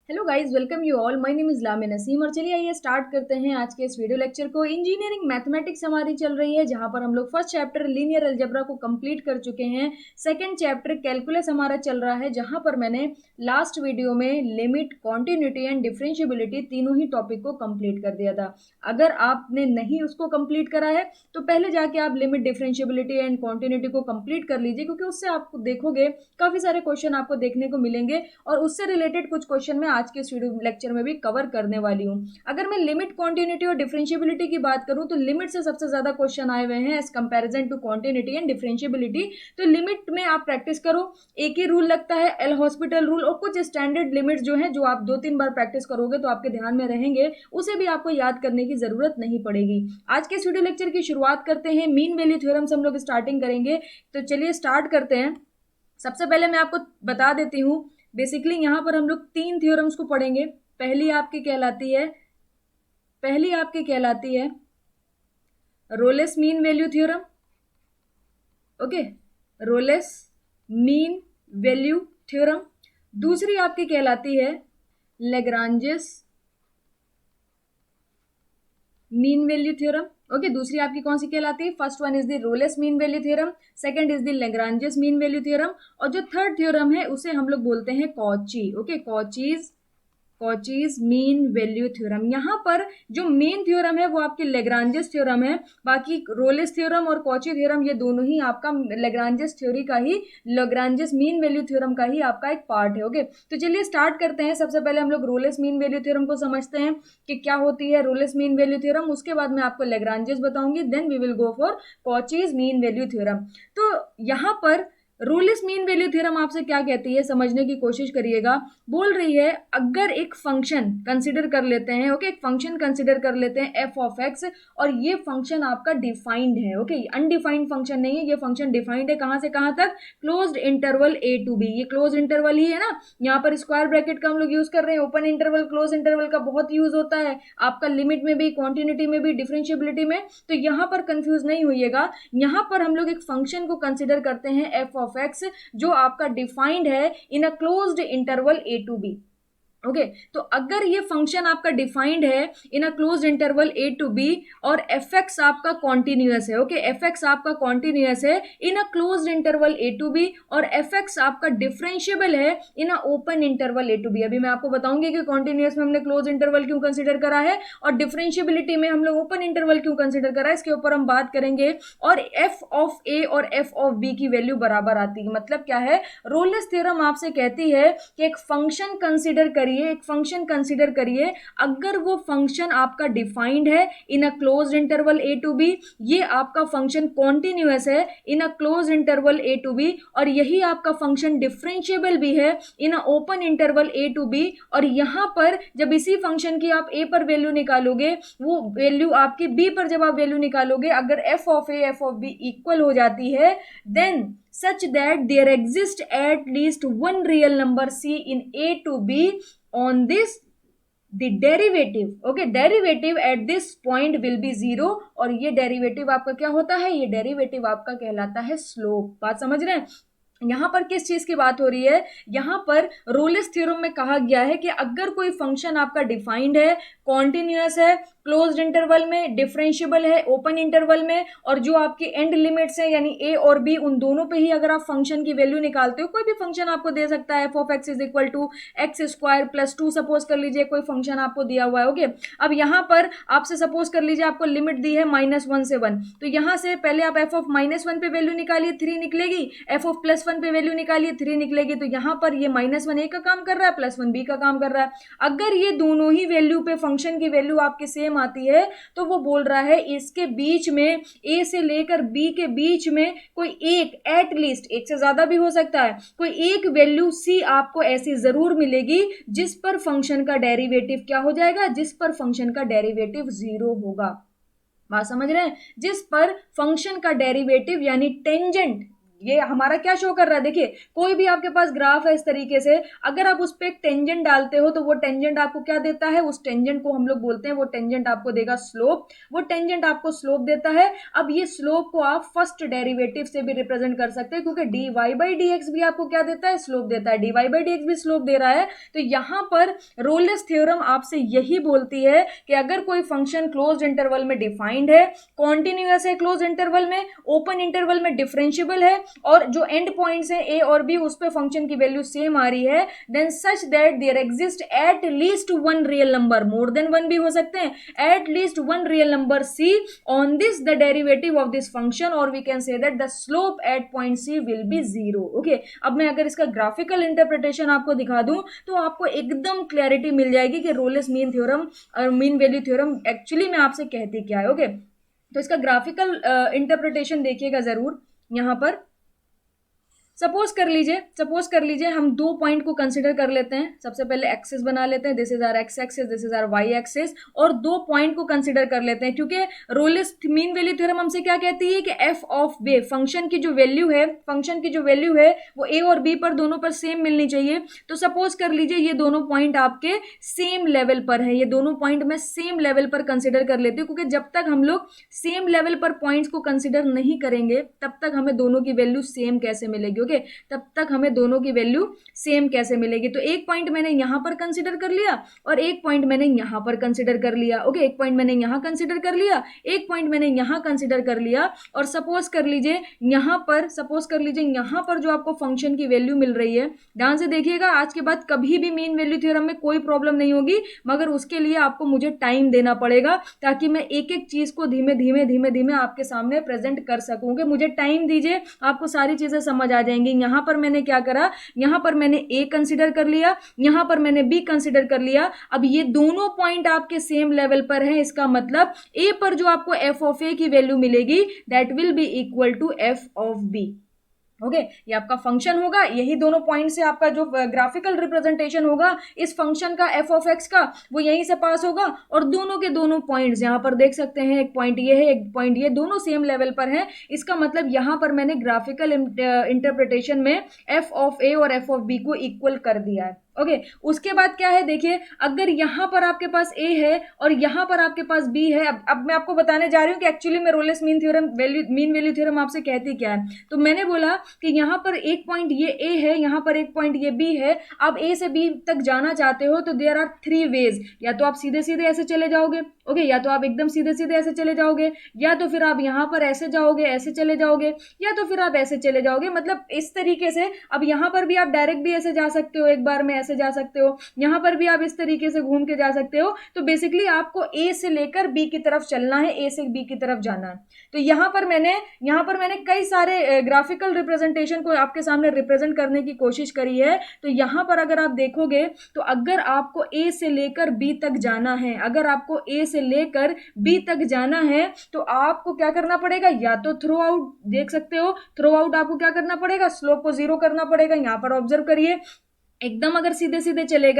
Hello guys, welcome you all. My name is लामी नसीम और चलिए आइए स्टार्ट करते हैं आज के इस वीडियो लेक्चर को। इंजीनियरिंग मैथमेटिक्स हमारी चल रही है, जहां पर हम लोग फर्स्ट चैप्टर लीनियर अलजेब्रा को कंप्लीट कर चुके हैं। सेकंड चैप्टर कैलकुलस हमारा चल रहा है, जहां पर मैंने लास्ट वीडियो में लिमिट, कॉन्टिन्यूटी एंड डिफरेंशिएबिलिटी तीनों ही टॉपिक को कंप्लीट कर दिया था। अगर आपने नहीं उसको कंप्लीट करा है तो पहले जाके आप लिमिट, डिफरेंशिएबिलिटी एंड कॉन्टिन्यूटी को कंप्लीट कर लीजिए, क्योंकि उससे आपको देखोगे काफी सारे क्वेश्चन आपको देखने को मिलेंगे और उससे रिलेटेड कुछ क्वेश्चन मैं आज के इस वीडियो लेक्चर में भी कवर करने वाली हूँ। अगर मैं लिमिट, क्वांटिटी और डिफरेंशिएबिलिटी की बात करूँ तो लिमिट से सबसे ज्यादा क्वेश्चन आए हुए हैं as comparison to quantity and differentiability. तो लिमिट में आप प्रैक्टिस करो, एक ही रूल लगता है, एल हॉस्पिटल रूल, और कुछ स्टैंडर्ड लिमिट्स जो है, जो आप 2-3 बार प्रैक्टिस करोगे तो आपके ध्यान में रहेंगे, उसे भी आपको याद करने की जरूरत नहीं पड़ेगी। आज के इस वीडियो लेक्चर की शुरुआत करते हैं, मीन वैल्यू थ्योरम से हम लोग स्टार्टिंग करेंगे। तो चलिए स्टार्ट करते हैं। सबसे पहले मैं आपको बता देती हूँ, बेसिकली यहाँ पर हम लोग 3 थ्योरम्स को पढ़ेंगे। पहली आपकी कहलाती है Rolle's mean value theorem. Okay, Rolle's mean value theorem. दूसरी आपकी कहलाती है Lagrange's mean value theorem. Okay, दूसरी आपकी कौन सी कहलाती है? First one is the Rolle's mean value theorem, second is the Lagrange's mean value theorem, और जो थर्ड थ्योरम है उसे हम लोग बोलते हैं Cauchy. Okay, Cauchy's mean value theorem. यहाँ पर जो मेन थ्योरम है वो आपकी लेग्रांजेस थ्योरम है। बाकी रोलेस थ्योरम और कॉची थ्योरम ये दोनों ही आपका लेग्रांजेस थ्योरी का ही, लेग्रांजेस मीन वैल्यू थ्योरम का ही आपका एक पार्ट है। ओके, तो चलिए स्टार्ट करते हैं। सबसे पहले हम लोग रोलेस मीन वैल्यू थ्योरम को समझते हैं कि क्या होती है रोलेस मीन वैल्यू थ्योरम। उसके बाद मैं आपको लेग्रांजेस बताऊंगी, then we will go for Cauchy's mean value theorem. तो यहाँ पर रोलेस मीन वैल्यू थ्योरम आपसे क्या कहती है, समझने की कोशिश करिएगा। बोल रही है अगर एक फंक्शन कंसिडर कर लेते हैं, ओके, एक फंक्शन कंसिडर कर लेते हैं एफ ऑफ एक्स, और ये फंक्शन आपका डिफाइंड है। ओके, अनडिफाइंड फंक्शन नहीं है, ये फंक्शन डिफाइंड है। कहां से कहां तक? Closed interval A to B. ये क्लोज इंटरवल ही है ना, यहाँ पर स्क्वायर ब्रैकेट का हम लोग यूज कर रहे हैं। ओपन इंटरवल, क्लोज इंटरवल का बहुत यूज होता है आपका लिमिट में भी, क्वांटिटी में भी, डिफरेंशिएबिलिटी में। तो यहाँ पर कंफ्यूज नहीं होइएगा। यहाँ पर हम लोग एक फंक्शन को कंसिडर करते हैं एफ ऑफ एक्स, जो आपका डिफाइंड है in a closed interval A to B. Okay, तो अगर ये फंक्शन आपका डिफाइंड है in a close interval A to B और एफ एक्स आपका कॉन्टिन्यूअस है, ओके, एफ एक्स आपका कॉन्टिन्यूअस है in a close interval A to B, और एफ एक्स आपका डिफरेंशिएबल है in a open interval A to B. अभी मैं आपको बताऊंगी कि कॉन्टिन्यूअस में हमने क्लोज इंटरवल क्यों कंसिडर करा है और डिफरेंशिएबिलिटी में हम लोग ओपन इंटरवल क्यों कंसिडर करा है, इसके ऊपर हम बात करेंगे। और एफ ऑफ ए और एफ ऑफ बी की वैल्यू बराबर आती है। मतलब क्या है? रोलेस थ्योरम आपसे कहती है कि एक फंक्शन कंसिडर करिए, एक फंक्शन कंसिडर करिए, अगर वो फंक्शन आपका डिफाइंड है in a close interval A to B, ये आपका फंक्शन कॉन्टिन्यूअस है in a close interval A to B, और यही आपका फंक्शन डिफरेंशिएबल भी है in a open interval A to B. और यहां पर जब इसी फंक्शन की आप ए पर वैल्यू निकालोगे, वो वैल्यू आपकी बी पर जब आप वैल्यू निकालोगे, अगर f of a f of b equal हो जाती है, then such that there exists at least one real number c in a to b on this, the derivative, okay, derivative at this point will be 0। और ये derivative आपका क्या होता है? ये डेरिवेटिव आपका कहलाता है स्लोप। बात समझ रहे हैं? यहां पर किस चीज की बात हो रही है? यहां पर रोलेस थ्योरम में कहा गया है कि अगर कोई फंक्शन आपका डिफाइंड है, कॉन्टिन्यूअस है, क्लोज्ड इंटरवल में, डिफरेंशिएबल है ओपन इंटरवल में, और जो आपकी एंड लिमिट्स है यानी ए और बी, उन दोनों पे ही अगर आप फंक्शन की वैल्यू निकालते हो, कोई भी फंक्शन आपको दे सकता है, f of x is equal to x square plus 2 suppose कर लीजिए, कोई फंक्शन आपको दिया हुआ है। ओके, अब यहां पर आपसे सपोज कर लीजिए आपको लिमिट दी है -1 से 1, तो यहां से पहले आप एफ ऑफ -1 पे वैल्यू निकालिए, 3 निकलेगी, एफ ऑफ +1 पे वैल्यू निकालिए, 3 निकलेगी। तो यहां पर ये -1 ए का काम कर रहा है, +1 बी का काम कर रहा है। अगर ये दोनों ही वैल्यू पे फंक्शन की वैल्यू आपकी सेम आती है, तो वो बोल रहा है इसके बीच में, ए से लेकर बी के बीच में कोई एक, एटलीस्ट एक से ज्यादा भी हो सकता है, कोई एक वैल्यू सी आपको ऐसी जरूर मिलेगी जिस पर फंक्शन का डेरिवेटिव क्या हो जाएगा? जिस पर फंक्शन का डेरिवेटिव 0 होगा। बात समझ रहे हैं? जिस पर फंक्शन का डेरिवेटिव यानी टेंजेंट ये हमारा क्या शो कर रहा है, देखिए कोई भी आपके पास ग्राफ है इस तरीके से, अगर आप उस पर एक टेंजेंट डालते हो तो वो टेंजेंट आपको क्या देता है, उस टेंजेंट को हम लोग बोलते हैं, वो टेंजेंट आपको देगा स्लोप, वो टेंजेंट आपको स्लोप देता है। अब ये स्लोप को आप फर्स्ट डेरिवेटिव से भी रिप्रेजेंट कर सकते हैं, क्योंकि d y by d x भी आपको क्या देता है, स्लोप देता है, d y by d x भी स्लोप दे रहा है। तो यहां पर रोलेस थ्योरम आपसे यही बोलती है कि अगर कोई फंक्शन क्लोज्ड इंटरवल में डिफाइंड है, कॉन्टिन्यूअस है क्लोज इंटरवल में, ओपन इंटरवल में डिफरेंशिएबल है, और जो एंड पॉइंट्स हैं ए और बी उस पे फंक्शन की वैल्यू सेम आ रही है, then such that there exist at least one real number, more than one भी हो सकते हैं, at least one real number C on this the derivative of this function, और we can say that the slope at point C will be zero. Okay, अब मैं अगर इसका graphical interpretation आपको दिखा दूं तो आपको एकदम क्लैरिटी मिल जाएगी कि रोलेस मीन थ्योरम और मीन वैल्यू थ्योरम एक्चुअली में आपसे कहती क्या है। ओके, तो इसका ग्राफिकल इंटरप्रिटेशन देखिएगा जरूर। यहां पर सपोज कर लीजिए हम दो पॉइंट को कंसिडर कर लेते हैं। सबसे पहले एक्सिस बना लेते हैं, this is our x axis, this is our y axis, और दो पॉइंट को कंसिडर कर लेते हैं, क्योंकि रोलेस मीन वैल्यू थ्योरम हमसे क्या कहती है कि एफ ऑफ बी, फंक्शन की जो वैल्यू है वो ए और बी पर दोनों पर सेम मिलनी चाहिए। तो सपोज कर लीजिए ये दोनों पॉइंट आपके सेम लेवल पर है, ये दोनों पॉइंट मैं सेम लेवल पर कंसिडर कर लेती हूँ, क्योंकि जब तक हम लोग सेम लेवल पर पॉइंट्स को कंसिडर नहीं करेंगे तब तक हमें दोनों की वैल्यू सेम कैसे मिलेगी। ओके, तब तक हमें दोनों की वैल्यू सेम कैसे मिलेगी। तो एक पॉइंट मैंने यहां पर कंसिडर कर लिया और एक पॉइंट मैंने यहां पर कंसिडर कर लिया। ओके, एक पॉइंट मैंने यहां कंसिडर कर लिया, एक पॉइंट मैंने यहां कंसिडर कर लिया, और सपोज कर लीजिए यहां पर जो आपको फंक्शन की वैल्यू मिल रही है, ध्यान से देखिएगा, आज के बाद कभी भी मीन वैल्यू थ्योरम में कोई प्रॉब्लम नहीं होगी, मगर उसके लिए आपको मुझे टाइम देना पड़ेगा, ताकि मैं एक एक चीज को धीमे धीमे आपके सामने प्रेजेंट कर सकूं। कि मुझे टाइम दीजिए, आपको सारी चीजें समझ आ जाएंगी। यहां पर मैंने क्या करा, यहां पर मैंने ए कंसिडर कर लिया, यहां पर मैंने बी कंसिडर कर लिया। अब ये दोनों पॉइंट आपके सेम लेवल पर हैं, इसका मतलब ए पर जो आपको एफ ऑफ ए की वैल्यू मिलेगी that will be equal to f of b. Okay, ये आपका फंक्शन होगा, यही दोनों पॉइंट से आपका जो ग्राफिकल रिप्रेजेंटेशन होगा इस फंक्शन का एफ ऑफ एक्स का, वो यहीं से पास होगा, और दोनों के दोनों पॉइंट्स यहां पर देख सकते हैं, एक पॉइंट ये है, एक पॉइंट ये, दोनों सेम लेवल पर हैं। इसका मतलब यहां पर मैंने ग्राफिकल इंटरप्रिटेशन में एफ ऑफ ए और एफ ऑफ बी को इक्वल कर दिया है। ओके, उसके बाद क्या है, देखिए अगर यहां पर आपके पास ए है और यहां पर आपके पास बी है, अब मैं आपको बताने जा रही हूं कि एक्चुअली में रोलेस मीन वैल्यू थ्योरम आपसे कहती क्या है। तो मैंने बोला कि यहां पर एक पॉइंट ये ए है, यहां पर एक पॉइंट ये बी है। आप ए से बी तक जाना चाहते हो तो देयर आर थ्री वेज, या तो आप सीधे सीधे ऐसे चले जाओगे, ओके, या तो आप एकदम सीधे सीधे ऐसे चले जाओगे, या तो फिर आप यहां पर ऐसे जाओगे, ऐसे चले जाओगे, या तो फिर आप ऐसे चले जाओगे, मतलब इस तरीके से। अब यहां पर भी आप डायरेक्ट भी ऐसे जा सकते हो, एक बार में ऐसे जा सकते हो, यहां पर भी आप इस तरीके से घूम के जा सकते हो। तो बेसिकली आपको ए से लेकर बी की तरफ चलना है, ए से बी की तरफ जाना है। तो यहां पर मैंने कई सारे ग्राफिकल रिप्रेजेंटेशन को आपके सामने रिप्रेजेंट करने की कोशिश करी है। तो यहां पर अगर आप देखोगे तो अगर आपको ए से लेकर बी तक जाना है, तो आपको क्या करना पड़ेगा, या तो थ्रो आउट, देख सकते हो थ्रो आउट आपको क्या करना पड़ेगा, स्लोप को जीरो करना पड़ेगा। यहां पर ऑब्जर्व करिए, एकदम अगर सीधे सीधे चले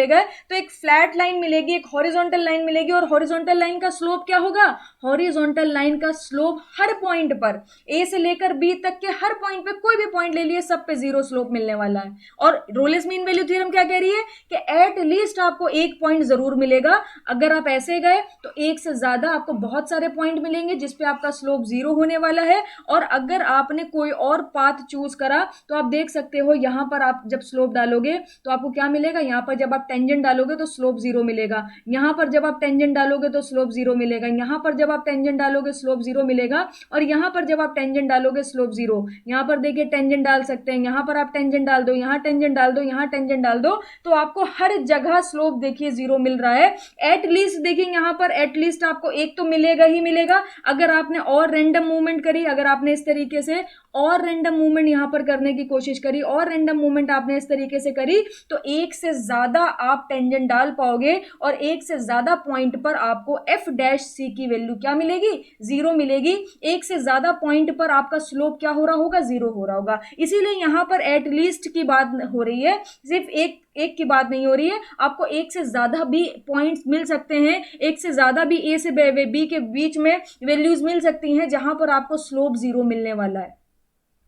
गए तो एक फ्लैट लाइन मिलेगी, एक हॉरिजॉन्टल लाइन मिलेगी, और हॉरिजॉन्टल लाइन का स्लोप क्या होगा, हॉरिजॉन्टल लाइन का स्लोप हर पॉइंट पर, ए से लेकर बी तक के हर पॉइंट पे, कोई भी पॉइंट ले लिए, सब पे जीरो स्लोप मिलने वाला है। और रोलेस मीन वैल्यू थ्योरम क्या कह रही है कि एट लीस्ट आपको एक पॉइंट जरूर मिलेगा। अगर आप ऐसे गए तो एक से ज्यादा आपको बहुत सारे पॉइंट मिलेंगे जिसपे आपका स्लोप जीरो होने वाला है। और अगर आपने कोई और पाथ चूज करा तो आप देख सकते हो, यहां पर आप जब स्लोप डालोगे तो आपको क्या मिलेगा, यहां पर जब आप टेंजेंट डालोगे तो स्लोप जीरो मिलेगा, यहां पर जब आप टेंजेंट डालोगे तो स्लोप जीरो मिलेगा, यहां पर जब आप टेंजेंट डालोगे स्लोप जीरो मिलेगा, और यहां पर जब आप टेंजेंट डालोगे स्लोप जीरो। यहां पर देखिए टेंजेंट डाल सकते हैं, यहां पर आप टेंजेंट डाल दो, यहां टेंजेंट डाल दो, यहां टेंजेंट डाल दो, तो आपको हर जगह स्लोप देखिए जीरो मिल रहा है। एटलीस्ट देखिए यहां पर एटलीस्ट आपको एक तो मिलेगा ही मिलेगा। अगर आपने और रैंडम मूवमेंट करी, अगर आपने इस तरीके से और रैंडम मूवमेंट यहां पर करने की कोशिश करी, और रैंडम मूवमेंट आपने इस तरीके से करी, तो एक से ज्यादा आप टेंजेंट डाल पाओगे, और एक से ज्यादा पॉइंट पर आपको एफ डैश सी की वैल्यू क्या मिलेगी, जीरो मिलेगी। एक से ज्यादा पॉइंट पर आपका स्लोप क्या हो रहा होगा, जीरो हो रहा होगा। इसीलिए यहां पर एटलीस्ट की बात हो रही है, सिर्फ एक की बात नहीं हो रही है। आपको एक से ज्यादा भी पॉइंट्स मिल सकते हैं, एक से ज्यादा भी ए से बी के बीच में वैल्यूज मिल सकती हैं जहां पर आपको स्लोप जीरो मिलने वाला है।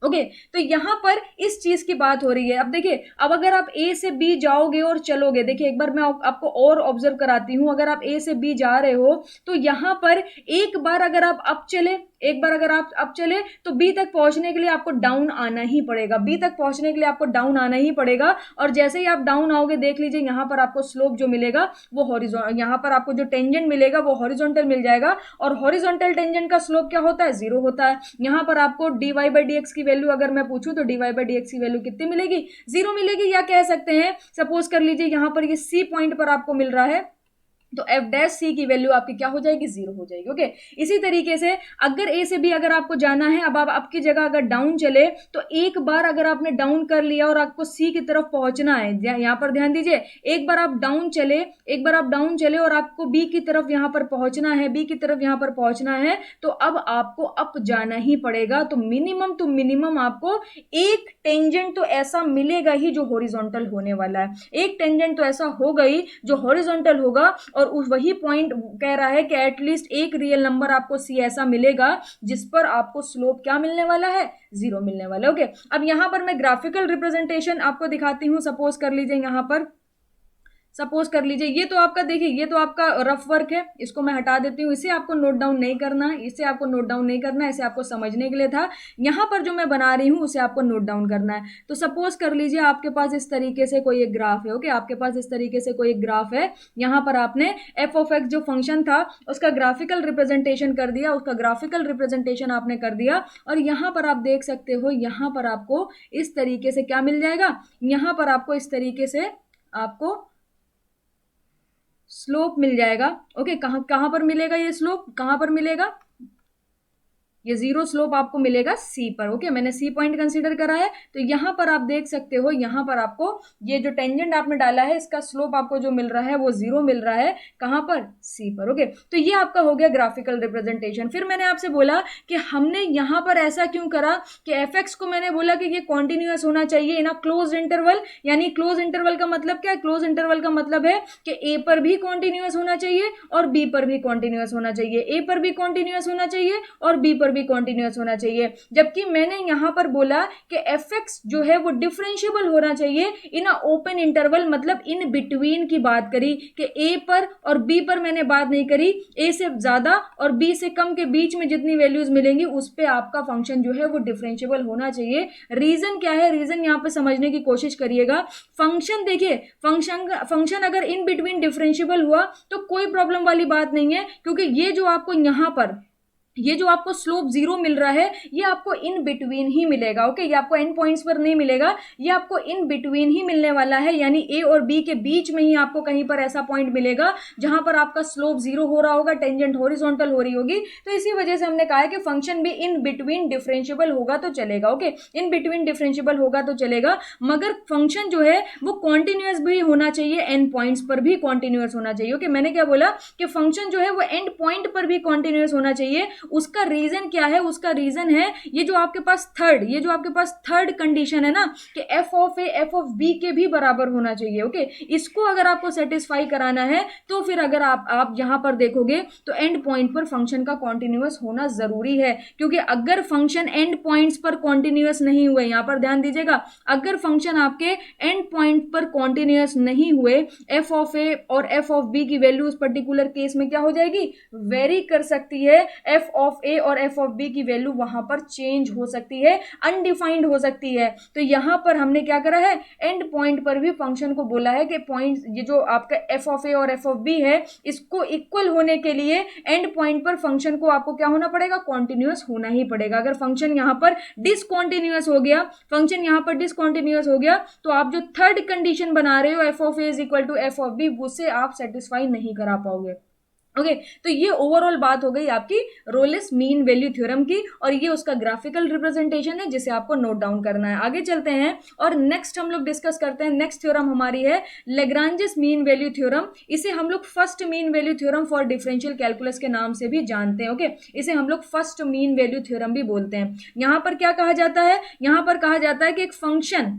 ओके तो यहाँ पर इस चीज की बात हो रही है। अब देखिए, अब अगर आप ए से बी जाओगे और चलोगे, देखिए एक बार मैं आपको और ऑब्जर्व कराती हूँ। अगर आप ए से बी जा रहे हो तो यहाँ पर एक बार अगर आप अप चले, एक बार अगर आप अप चले तो बी तक पहुंचने के लिए आपको डाउन आना ही पड़ेगा। बी तक पहुंचने के लिए आपको डाउन आना ही पड़ेगा। और जैसे ही आप डाउन आओगे, देख लीजिए यहाँ पर आपको स्लोप जो मिलेगा वो हॉरिजॉन्टल, यहाँ पर आपको जो टेंजेंट मिलेगा वो हॉरिजॉन्टल मिल जाएगा। और हॉरिजॉन्टल टेंजेंट का स्लोप क्या होता है? 0 होता है। यहाँ पर आपको dy बाई डी एक्स की वैल्यू अगर मैं पूछूं तो dy बाई डी एक्स की वैल्यू कितनी मिलेगी? 0 मिलेगी। या कह सकते हैं, सपोज कर लीजिए यहाँ पर ये सी पॉइंट पर आपको मिल रहा है तो एफ डैश सी की वैल्यू आपकी क्या हो जाएगी? 0 हो जाएगी। ओके इसी तरीके से अगर ए से बी अगर आपको जाना है, अब आप आपकी जगह अगर डाउन चले तो एक बार अगर आपने डाउन कर लिया और आपको सी की तरफ पहुंचना है, यहाँ पर ध्यान दीजिए, एक बार आप डाउन चले, एक बार आप डाउन चले और आपको बी की तरफ यहाँ पर पहुंचना है, बी की तरफ यहाँ पर पहुंचना है, तो अब आपको अप जाना ही पड़ेगा। तो मिनिमम आपको एक टेंजेंट तो ऐसा मिलेगा ही जो हॉरिजॉन्टल होने वाला है। एक टेंजेंट तो ऐसा होगा ही जो हॉरिजॉन्टल होगा। और उस वही पॉइंट कह रहा है कि एटलीस्ट एक रियल नंबर आपको सी ऐसा मिलेगा जिस पर आपको स्लोप क्या मिलने वाला है? 0 मिलने वाला है। ओके अब यहां पर मैं ग्राफिकल रिप्रेजेंटेशन आपको दिखाती हूं। सपोज कर लीजिए यहां पर, सपोज कर लीजिए ये तो आपका, देखिए ये तो आपका रफ वर्क है, इसको मैं हटा देती हूँ। इसे आपको नोट डाउन नहीं करना है, इसे आपको नोट डाउन नहीं करना है, इसे आपको समझने के लिए था। यहाँ पर जो मैं बना रही हूँ उसे आपको नोट डाउन करना है। तो सपोज कर लीजिए आपके पास इस तरीके से कोई एक ग्राफ है। ओके आपके पास इस तरीके से कोई एक ग्राफ है। यहाँ पर आपने एफ ऑफ एक्स जो फंक्शन था उसका ग्राफिकल रिप्रेजेंटेशन कर दिया, उसका ग्राफिकल रिप्रेजेंटेशन आपने कर दिया। और यहाँ पर आप देख सकते हो, यहाँ पर आपको इस तरीके से क्या मिल जाएगा? यहाँ पर आपको इस तरीके से आपको स्लोप मिल जाएगा। ओके कहां पर मिलेगा ये स्लोप? कहां पर मिलेगा? ये 0 स्लोप आपको मिलेगा सी पर। ओके मैंने सी पॉइंट कंसीडर करा है। तो यहां पर आप देख सकते हो, यहां पर आपको ये जो टेंजेंट आपने डाला है इसका स्लोप आपको जो मिल रहा है वो 0 मिल रहा है। कहां पर? सी पर। ओके तो ये आपका हो गया ग्राफिकल रिप्रेजेंटेशन। फिर मैंने आपसे बोला कि हमने यहां पर ऐसा क्यों करा कि एफ एक्स को मैंने बोला कि ये कॉन्टिन्यूअस होना चाहिए इन अ क्लोज इंटरवल। यानी क्लोज इंटरवल का मतलब क्या है? क्लोज इंटरवल का मतलब है कि ए पर भी कॉन्टिन्यूअस होना चाहिए और बी पर भी कॉन्टिन्यूअस होना चाहिए, ए पर भी कॉन्टिन्यूअस होना चाहिए और बी पर भी कॉन्टिन्यूअस होना चाहिए। जबकि मैंने यहां पर बोला कि एफ एक्स जो है वो डिफरेंशिएबल होना चाहिए इन अ ओपन इंटरवल, मतलब इन बिटवीन की बात करी कि ए पर और बी पर मैंने बात नहीं करी। ए से ज्यादा और बी से कम के बीच में जितनी वैल्यूज मिलेंगी उस पे आपका फंक्शन जो है वो डिफरेंशिएबल होना चाहिए। रीजन क्या है? रीजन यहां पे समझने की कोशिश करिएगा। फंक्शन देखिए, फंक्शन अगर इन बिटवीन डिफरेंशिएबल हुआ तो कोई प्रॉब्लम वाली बात नहीं है, क्योंकि ये जो आपको यहां पर ये जो आपको स्लोप 0 मिल रहा है ये आपको इन बिटवीन ही मिलेगा। ओके ये आपको एंड पॉइंट्स पर नहीं मिलेगा, ये आपको इन बिटवीन ही मिलने वाला है। यानी ए और बी के बीच में ही आपको कहीं पर ऐसा पॉइंट मिलेगा जहां पर आपका स्लोप 0 हो रहा होगा, टेंजेंट हॉरिजॉन्टल हो रही होगी। तो इसी वजह से हमने कहा है कि फंक्शन भी इन बिटवीन डिफरेंशिएबल होगा तो चलेगा। ओके इन बिटवीन डिफरेंशिएबल होगा तो चलेगा, मगर फंक्शन जो है वो कॉन्टिन्यूअस भी होना चाहिए, एंड पॉइंट्स पर भी कॉन्टिन्यूअस होना चाहिए। ओके मैंने क्या बोला कि फंक्शन जो है वो एंड पॉइंट पर भी कॉन्टिन्यूअस होना चाहिए। उसका रीजन क्या है? उसका रीजन है ये जो आपके पास थर्ड कंडीशन है ना कि f of a f of b के भी बराबर होना चाहिए। ओके इसको अगर आपको सेटिस्फाई कराना है तो फिर अगर आप यहां पर देखोगे तो एंड पॉइंट पर फंक्शन का कॉन्टिन्यूअस होना जरूरी है। क्योंकि अगर फंक्शन एंड पॉइंट्स पर कॉन्टिन्यूअस नहीं हुए, यहां पर ध्यान दीजिएगा, अगर फंक्शन आपके एंड पॉइंट पर कॉन्टिन्यूअस नहीं हुए, एफ ऑफ ए और एफ ऑफ बी की वैल्यू उस पर्टिकुलर केस में क्या हो जाएगी? वेरी कर सकती है। एफ ऑफ ए और एफ ऑफ बी की वैल्यू वहां पर चेंज हो सकती है, अनडिफाइंड हो सकती है। तो यहां पर हमने क्या करा है? एंड पॉइंट पर भी फंक्शन को बोला है कि पॉइंट ये जो आपका एफ ऑफ ए और एफ ऑफ बी है इसको इक्वल होने के लिए एंड पॉइंट पर फंक्शन को आपको क्या होना पड़ेगा? कॉन्टिन्यूअस होना ही पड़ेगा। अगर फंक्शन यहां पर डिसकॉन्टिन्यूअस हो गया तो आप जो थर्ड कंडीशन बना रहे हो f of a is equal to f of b, उससे आप सेटिस्फाई नहीं करा पाओगे। ओके तो ये ओवरऑल बात हो गई आपकी रोलेस मीन वैल्यू थ्योरम की, और ये उसका ग्राफिकल रिप्रेजेंटेशन है जिसे आपको नोट डाउन करना है। आगे चलते हैं और नेक्स्ट हम लोग डिस्कस करते हैं। नेक्स्ट थ्योरम हमारी है लेग्रांजेस मीन वैल्यू थ्योरम। इसे हम लोग first mean value theorem for differential calculus के नाम से भी जानते हैं। ओके इसे हम लोग फर्स्ट मीन वैल्यू थ्योरम भी बोलते हैं। यहाँ पर क्या कहा जाता है? यहाँ पर कहा जाता है कि एक फंक्शन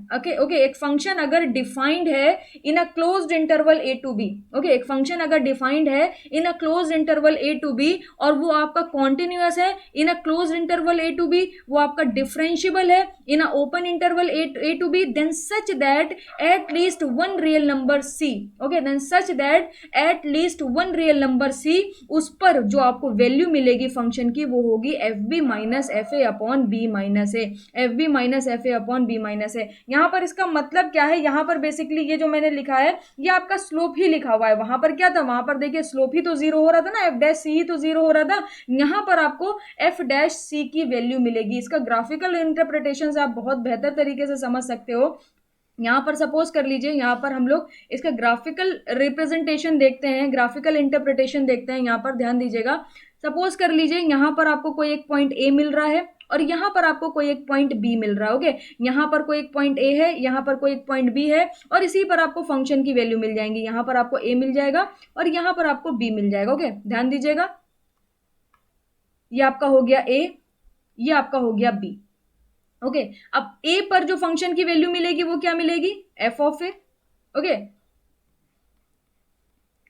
एक फंक्शन अगर डिफाइंड है in a closed interval A to B, okay एक फंक्शन अगर डिफाइंड है in a close interval A to B और वो आपका कॉन्टिन्यूअस है in a close interval A to B, वो आपका डिफरेंशियबल है in a open interval A to B, then such that at least one real number C, okay, then such that at least one real number C, उस पर जो आपको value मिलेगी function की वो होगी F B minus F A upon B minus A, F B minus F A upon B minus A. यहां पर इसका मतलब क्या है, यहां पर बेसिकली ये जो मैंने लिखा है ये आपका स्लोप ही लिखा हुआ है, वहां पर क्या था, वहां पर देखिए स्लोप ही तो जीरो हो रहा था ना, एफ डैश सी ही तो जीरो हो रहा था, यहां पर आपको एफ डैश सी की वैल्यू मिलेगी। इसका ग्राफिकल इंटरप्रिटेशन से आप बहुत बेहतर तरीके से समझ सकते हो। यहाँ पर सपोज कर लीजिए, यहाँ पर हम लोग इसका ग्राफिकल रिप्रेजेंटेशन देखते हैं, ग्राफिकल इंटरप्रिटेशन देखते हैं, यहाँ पर ध्यान दीजिएगा। सपोज कर लीजिए यहाँ पर आपको कोई एक पॉइंट ए मिल रहा है और यहाँ पर आपको कोई एक पॉइंट बी मिल रहा है, ओके, यहाँ पर कोई एक पॉइंट ए है, यहाँ पर कोई एक पॉइंट बी है और इसी पर आपको फंक्शन की वैल्यू मिल जाएंगी, यहाँ पर आपको ए मिल जाएगा और यहाँ पर आपको बी मिल जाएगा, ओके, ध्यान दीजिएगा। ये आपका हो गया ए, ये आपका हो गया बी, ओके। अब ए पर जो फंक्शन की वैल्यू मिलेगी वो क्या मिलेगी, f of A, okay.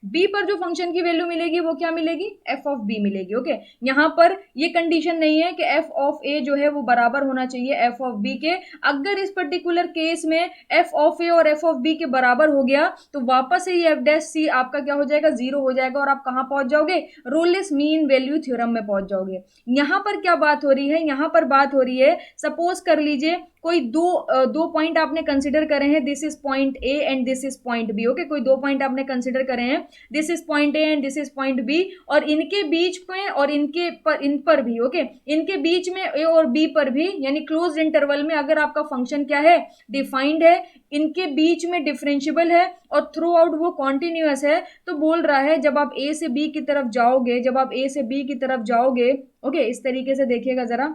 B पर जो फंक्शन की वैल्यू मिलेगी वो क्या मिलेगी, एफ ऑफ बी मिलेगी, ओके। यहां पर ये कंडीशन नहीं है कि एफ ऑफ ए जो है वो बराबर होना चाहिए एफ ऑफ बी के। अगर इस पर्टिकुलर केस में एफ ऑफ ए और एफ ऑफ बी के बराबर हो गया तो वापस से ये एफ डैश सी आपका क्या हो जाएगा, जीरो हो जाएगा और आप कहां पहुंच जाओगे, रोलेस मीन वैल्यू थ्योरम में पहुंच जाओगे। यहां पर क्या बात हो रही है, यहां पर बात हो रही है, सपोज कर लीजिए कोई दो पॉइंट आपने कंसिडर करे हैं, this is point a and this is point b, okay, कोई दो पॉइंट आपने कंसिडर करे हैं, this is point a and this is point b, और इनके बीच में और इन पर भी, ओके, इनके बीच में ए और बी पर भी, यानी क्लोज इंटरवल में अगर आपका फंक्शन क्या है, डिफाइंड है, इनके बीच में डिफरेंशियबल है और थ्रू आउट वो कॉन्टिन्यूअस है, तो बोल रहा है जब आप ए से बी की तरफ जाओगे, जब आप ए से बी की तरफ जाओगे, ओके, इस तरीके से देखिएगा जरा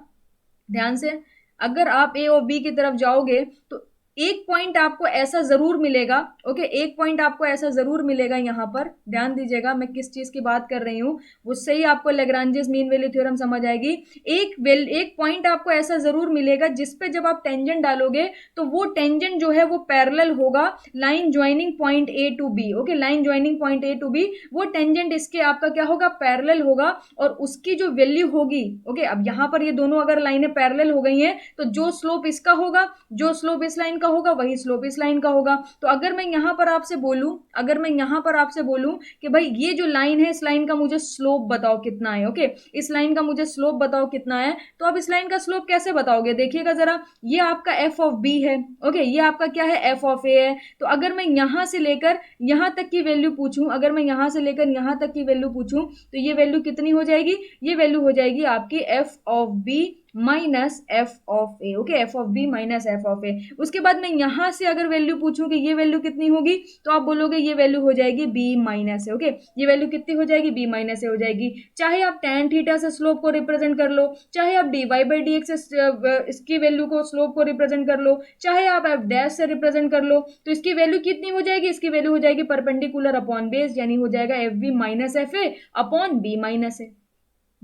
ध्यान से, अगर आप ए और बी की तरफ जाओगे तो एक पॉइंट आपको ऐसा जरूर मिलेगा, ओके, एक पॉइंट आपको ऐसा जरूर मिलेगा, यहां पर ध्यान दीजिएगा मैं किस चीज की बात कर रही हूं, उससे ही आपको लैग्रांजेस मीन वैल्यू थ्योरम समझ आएगी। एक पॉइंट आपको ऐसा जरूर मिलेगा जिसपे जब आप टेंजेंट डालोगे तो वो टेंजेंट जो है वो पैरेलल होगा line joining point a to B, okay, line joining point a to B, वो टेंजेंट इसके आपका क्या होगा, पैरेलल होगा और उसकी जो वैल्यू होगी, ओके, अब यहां पर ये दोनों अगर लाइनें पैरेलल हो गई हैं तो जो स्लोप इसका होगा, जो स्लोप इस लाइन का होगा, वही स्लोप इस लाइन का होगा। तो अगर मैं यहां पर आपसे बोलूं, अगर मैं यहां पर आपसे बोलूं कि भाई ये जो लाइन है इस लाइन का मुझे स्लोप बताओ कितना है, ओके, इस लाइन का मुझे स्लोप बताओ कितना है, तो आप इस लाइन का स्लोप कैसे बताओगे, देखिएगा जरा, ये आपका एफ ऑफ बी है, ओके, ये आपका क्या है, एफ ऑफ ए है। तो अगर मैं यहां से लेकर यहां तक की वैल्यू पूछूं, अगर मैं यहां से लेकर यहां तक की वैल्यू पूछूं तो ये वैल्यू कितनी हो जाएगी, ये वैल्यू हो जाएगी आपकी F of B minus F of A, okay, F of B minus F of A. उसके बाद मैं यहां से अगर वैल्यू पूछूं कि ये वैल्यू कितनी होगी, तो आप बोलोगे ये वैल्यू हो जाएगी बी माइनस ए, ओके, ये वैल्यू कितनी हो जाएगी, बी माइनस ए हो जाएगी। चाहे आप tan थीटा से स्लोप को रिप्रेजेंट कर लो, चाहे आप dy बाई डी एक्स से इसकी वैल्यू को स्लोप को रिप्रेजेंट कर लो, चाहे आप एफ डैश से रिप्रेजेंट कर लो, तो इसकी वैल्यू कितनी हो जाएगी, इसकी वैल्यू हो जाएगी परपेंडिकुलर अपॉन बेस, यानी हो जाएगा F B minus F A upon B minus A,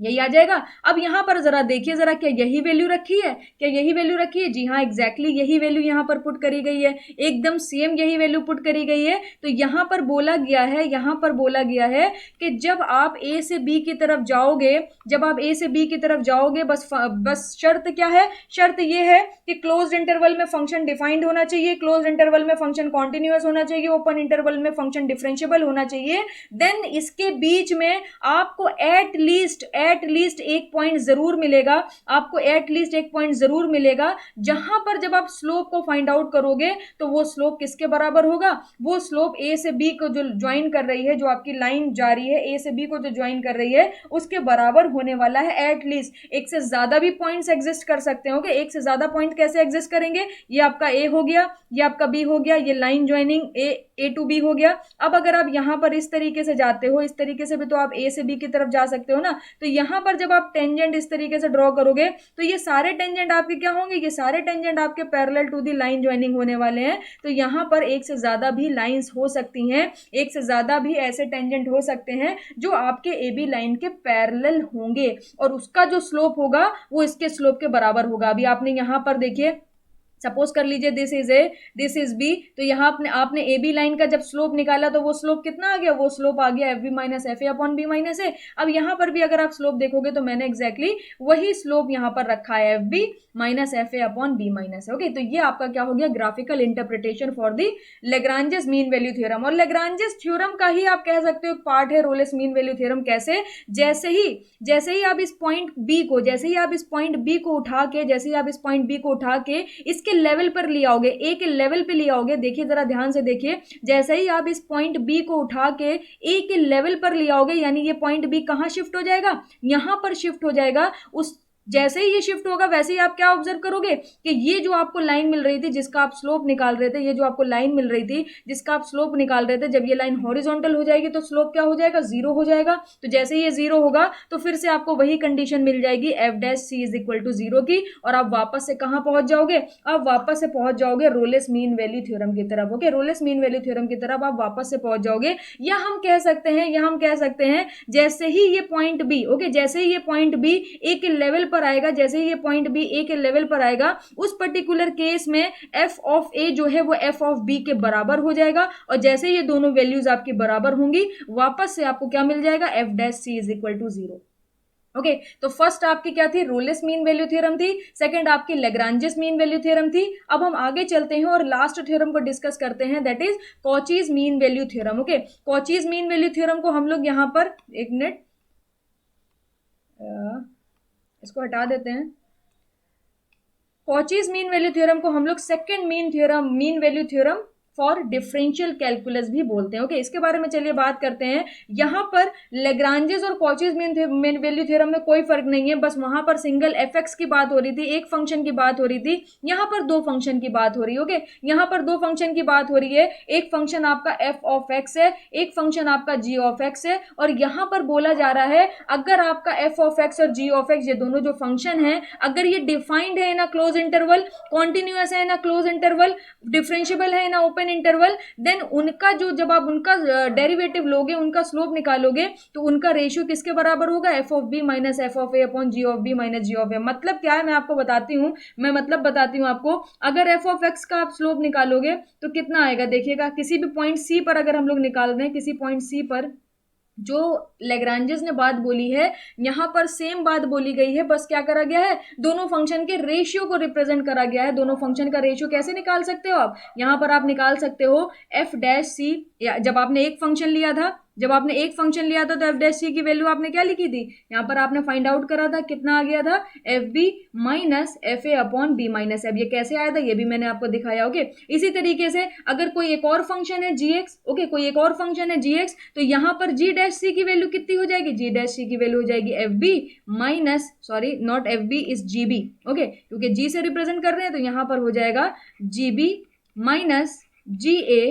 यही आ जाएगा। अब यहां पर जरा देखिए जरा, क्या यही वैल्यू रखी है, क्या यही वैल्यू रखी है, जी हाँ, एग्जैक्टली यही वैल्यू यहां पर पुट करी गई है, एकदम सेम यही वैल्यू पुट करी गई है। तो यहां पर बोला गया है, यहां पर बोला गया है कि जब आप ए से बी की तरफ जाओगे, जब आप ए से बी की तरफ जाओगे, बस शर्त क्या है, शर्त ये है कि क्लोज्ड इंटरवल में फंक्शन डिफाइंड होना चाहिए, क्लोज्ड इंटरवल में फंक्शन कॉन्टिन्यूअस होना चाहिए, ओपन इंटरवल में फंक्शन डिफरेंशिएबल होना चाहिए, देन इसके बीच में आपको एट लीस्ट एक पॉइंट जरूर मिलेगा, आपको एट लीस्ट एक पॉइंट जरूर मिलेगा जहां पर जब आप स्लोप को फाइंड आउट करोगे तो वो स्लोप किसके बराबर होगा, वो स्लोप ए से बी को जो ज्वाइन कर रही है, जो आपकी लाइन जा रही है ए से बी को जो ज्वाइन कर रही है उसके बराबर होने वाला है। एट लीस्ट एक से ज्यादा भी पॉइंट्स एग्जिस्ट कर सकते हो, एक से ज्यादा पॉइंट कैसे एग्जिस्ट करेंगे, ये आपका ए हो गया, ये आपका बी हो गया, ये line joining a to b हो गया। अब अगर आप यहां पर इस तरीके से जाते हो, इस तरीके से भी तो आप ए से बी की तरफ जा सकते हो ना, तो यहां पर जब आप टेंजेंट इस तरीके से ड्रॉ करोगे तो ये सारे टेंजेंट आपके क्या होंगे, ये सारे टेंजेंट आपके parallel to the line joining होने वाले हैं। तो यहां पर एक से ज्यादा भी लाइंस हो सकती हैं, एक से ज्यादा भी ऐसे टेंजेंट हो सकते हैं जो आपके ए बी लाइन के पैरेलल होंगे और उसका जो स्लोप होगा वो इसके स्लोप के बराबर होगा। अभी आपने यहां पर देखिए सपोज कर लीजिए this is a, this is b, तो यहाँ आपने ए बी लाइन का जब स्लोप निकाला तो वो स्लोप कितना आ गया, वो स्लोप आ गया F B minus F A upon B minus A. अब यहाँ पर भी अगर आप स्लोप देखोगे तो मैंने एग्जैक्टली वही स्लोप यहाँ पर रखा है, f B minus F A upon B minus a. Okay, तो ये आपका क्या हो गया, graphical interpretation for the Lagrange's mean value theorem. और लेग्रांजेस थ्योरम का ही आप कह सकते हो पार्ट है रोलेस मीन वैल्यू थ्योरम। कैसे, जैसे ही आप इस पॉइंट बी को, जैसे ही आप इस पॉइंट बी को उठा के, जैसे ही आप इस पॉइंट बी को उठा के इसके लेवल पर ले आओगे, ए के लेवल पे ले आओगे, देखिए जरा ध्यान से देखिए, जैसे ही आप इस पॉइंट बी को उठा के ए के लेवल पर ले आओगे, यानी ये पॉइंट बी कहां शिफ्ट हो जाएगा, यहां पर शिफ्ट हो जाएगा। उस जैसे ही ये शिफ्ट होगा वैसे ही आप क्या ऑब्जर्व करोगे कि ये जो आपको लाइन मिल रही थी जिसका आप स्लोप निकाल रहे थे, ये जो आपको लाइन मिल रही थी जिसका आप स्लोप निकाल रहे थे, जब ये लाइन हॉरिजॉन्टल हो जाएगी तो स्लोप क्या हो जाएगा, जीरो हो जाएगा। तो जैसे ही ये जीरो होगा तो फिर से आपको वही कंडीशन मिल जाएगी f dash c is equal to zero की, और आप वापस से कहां पहुंच जाओगे, आप वापस से पहुंच जाओगे रोलेस मीन वैल्यू थ्योरम की तरफ। Okay, Rolle's mean value theorem की तरफ आप वापस से पहुंच जाओगे। या हम कह सकते हैं जैसे ही ये पॉइंट बी, ओके, जैसे ही ये पॉइंट बी ए के लेवल पर आएगा, जैसे ही ये पॉइंट बी ए के लेवल पर आएगा, उस पर्टिकुलर केस में एफ ऑफ ए जो है वो एफ ऑफ बी के बराबर हो जाएगा, और जैसे ये दोनों वैल्यूज आपकी बराबर होंगी वापस से आपको क्या मिल जाएगा, f dash c is equal to zero. Okay, तो फर्स्ट आपकी क्या थी, रोलेस मीन वैल्यू थ्योरम थी, सेकंड आपकी लेग्रांजेस मीन वैल्यू थ्योरम थी। अब हम आगे चलते हैं और लास्ट थ्योरम को डिस्कस करते हैं, that is Cauchy's mean value theorem. Okay, Cauchy's mean value theorem को हम लोग यहां पर, एक मिनट इसको हटा देते हैं। कॉचीज मीन वैल्यू थ्योरम को हम लोग second mean value theorem for differential calculus भी बोलते हैं। ओके, इसके बारे में चलिए बात करते हैं। यहां पर लेग्रांजेस और कॉचीज मीन वैल्यू थ्योरम में कोई फर्क नहीं है, बस वहां पर सिंगल एफ एक्स की बात हो रही थी, एक फंक्शन की बात हो रही थी, यहां पर दो फंक्शन की बात हो रही है। ओके, यहां पर दो फंक्शन की बात हो रही है, एक फंक्शन आपका एफ ऑफ एक्स है, एक फंक्शन आपका जी ऑफ एक्स है, और यहां पर बोला जा रहा है अगर आपका एफ ऑफ एक्स और जी ऑफ एक्स, ये दोनों जो फंक्शन है, अगर ये डिफाइंड है in a close interval, continuous है in a close interval, differentiable है in a open interval, then उनका जो, जब आप उनका डेरिवेटिव लोगे, उनका स्लोप निकालोगे, तो उनका रेशियो किसके बराबर होगा, F of B minus F of A upon G of B minus G of A. मतलब क्या है, मैं आपको बताती हूँ, आपको। अगर एफ ऑफ एक्स का आप स्लोप निकालोगे तो कितना आएगा, देखिएगा किसी भी पॉइंट सी पर अगर हम लोग निकाल रहे हैं, किसी पॉइंट सी पर जो लेग्रांजेस ने बात बोली है, यहां पर सेम बात बोली गई है, बस क्या करा गया है, दोनों फंक्शन के रेशियो को रिप्रेजेंट करा गया है। दोनों फंक्शन का रेशियो कैसे निकाल सकते हो आप, यहां पर आप निकाल सकते हो एफ डैश सी, जब आपने एक फंक्शन लिया था तो एफ डैश सी की वैल्यू आपने क्या लिखी थी, यहां पर आपने फाइंड आउट करा था, कितना आ गया था, f B minus F A upon B minus f. ये कैसे आया था, ये भी मैंने आपको दिखाया। ओके, इसी तरीके से अगर कोई एक और फंक्शन है जी एक्स, ओके, कोई एक और फंक्शन है जी एक्स, तो यहां पर जी डैश सी की वैल्यू कितनी हो जाएगी, जी डैश सी की वैल्यू हो जाएगी f B minus, sorry not f b is g b. Okay, क्योंकि जी से रिप्रेजेंट कर रहे हैं तो यहां पर हो जाएगा G B minus G A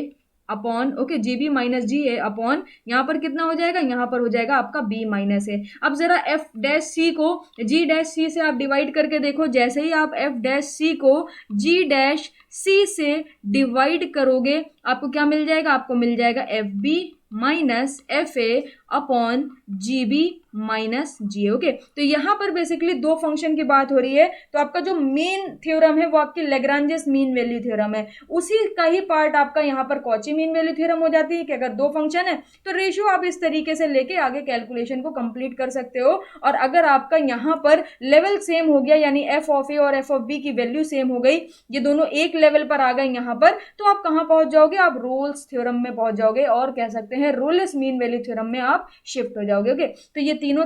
upon, okay, G B minus G A upon, यहां पर कितना हो जाएगा, यहां पर हो जाएगा आपका बी माइनस ए। अब जरा एफ डैश सी को जी डैश सी से आप डिवाइड करके देखो, जैसे ही आप एफ डैश सी को जी डैश सी से डिवाइड करोगे आपको क्या मिल जाएगा, आपको मिल जाएगा F B minus F A upon g B minus g. Okay, तो यहां पर बेसिकली दो फंक्शन की बात हो रही है, तो आपका जो मेन थ्योरम है वो आपकी लेग्रांजेस मीन वैल्यू थ्योरम है, उसी का ही पार्ट आपका यहां पर कॉची मीन वैल्यू थ्योरम हो जाती है कि अगर दो फंक्शन है तो रेशियो आप इस तरीके से लेके आगे कैलकुलेशन को कंप्लीट कर सकते हो। और अगर आपका यहां पर लेवल सेम हो गया, यानी एफ ऑफ ए और एफ ऑफ बी की वैल्यू सेम हो गई, ये दोनों एक लेवल पर आ गए यहां पर, तो आप कहां पहुंच जाओगे, आप रोल्स थ्योरम में पहुंच जाओगे, और कह सकते हैं रोलेस मीन वैल्यू थ्योरम में आप शिफ्ट हो जाओगे। ओके, तो ये तीनों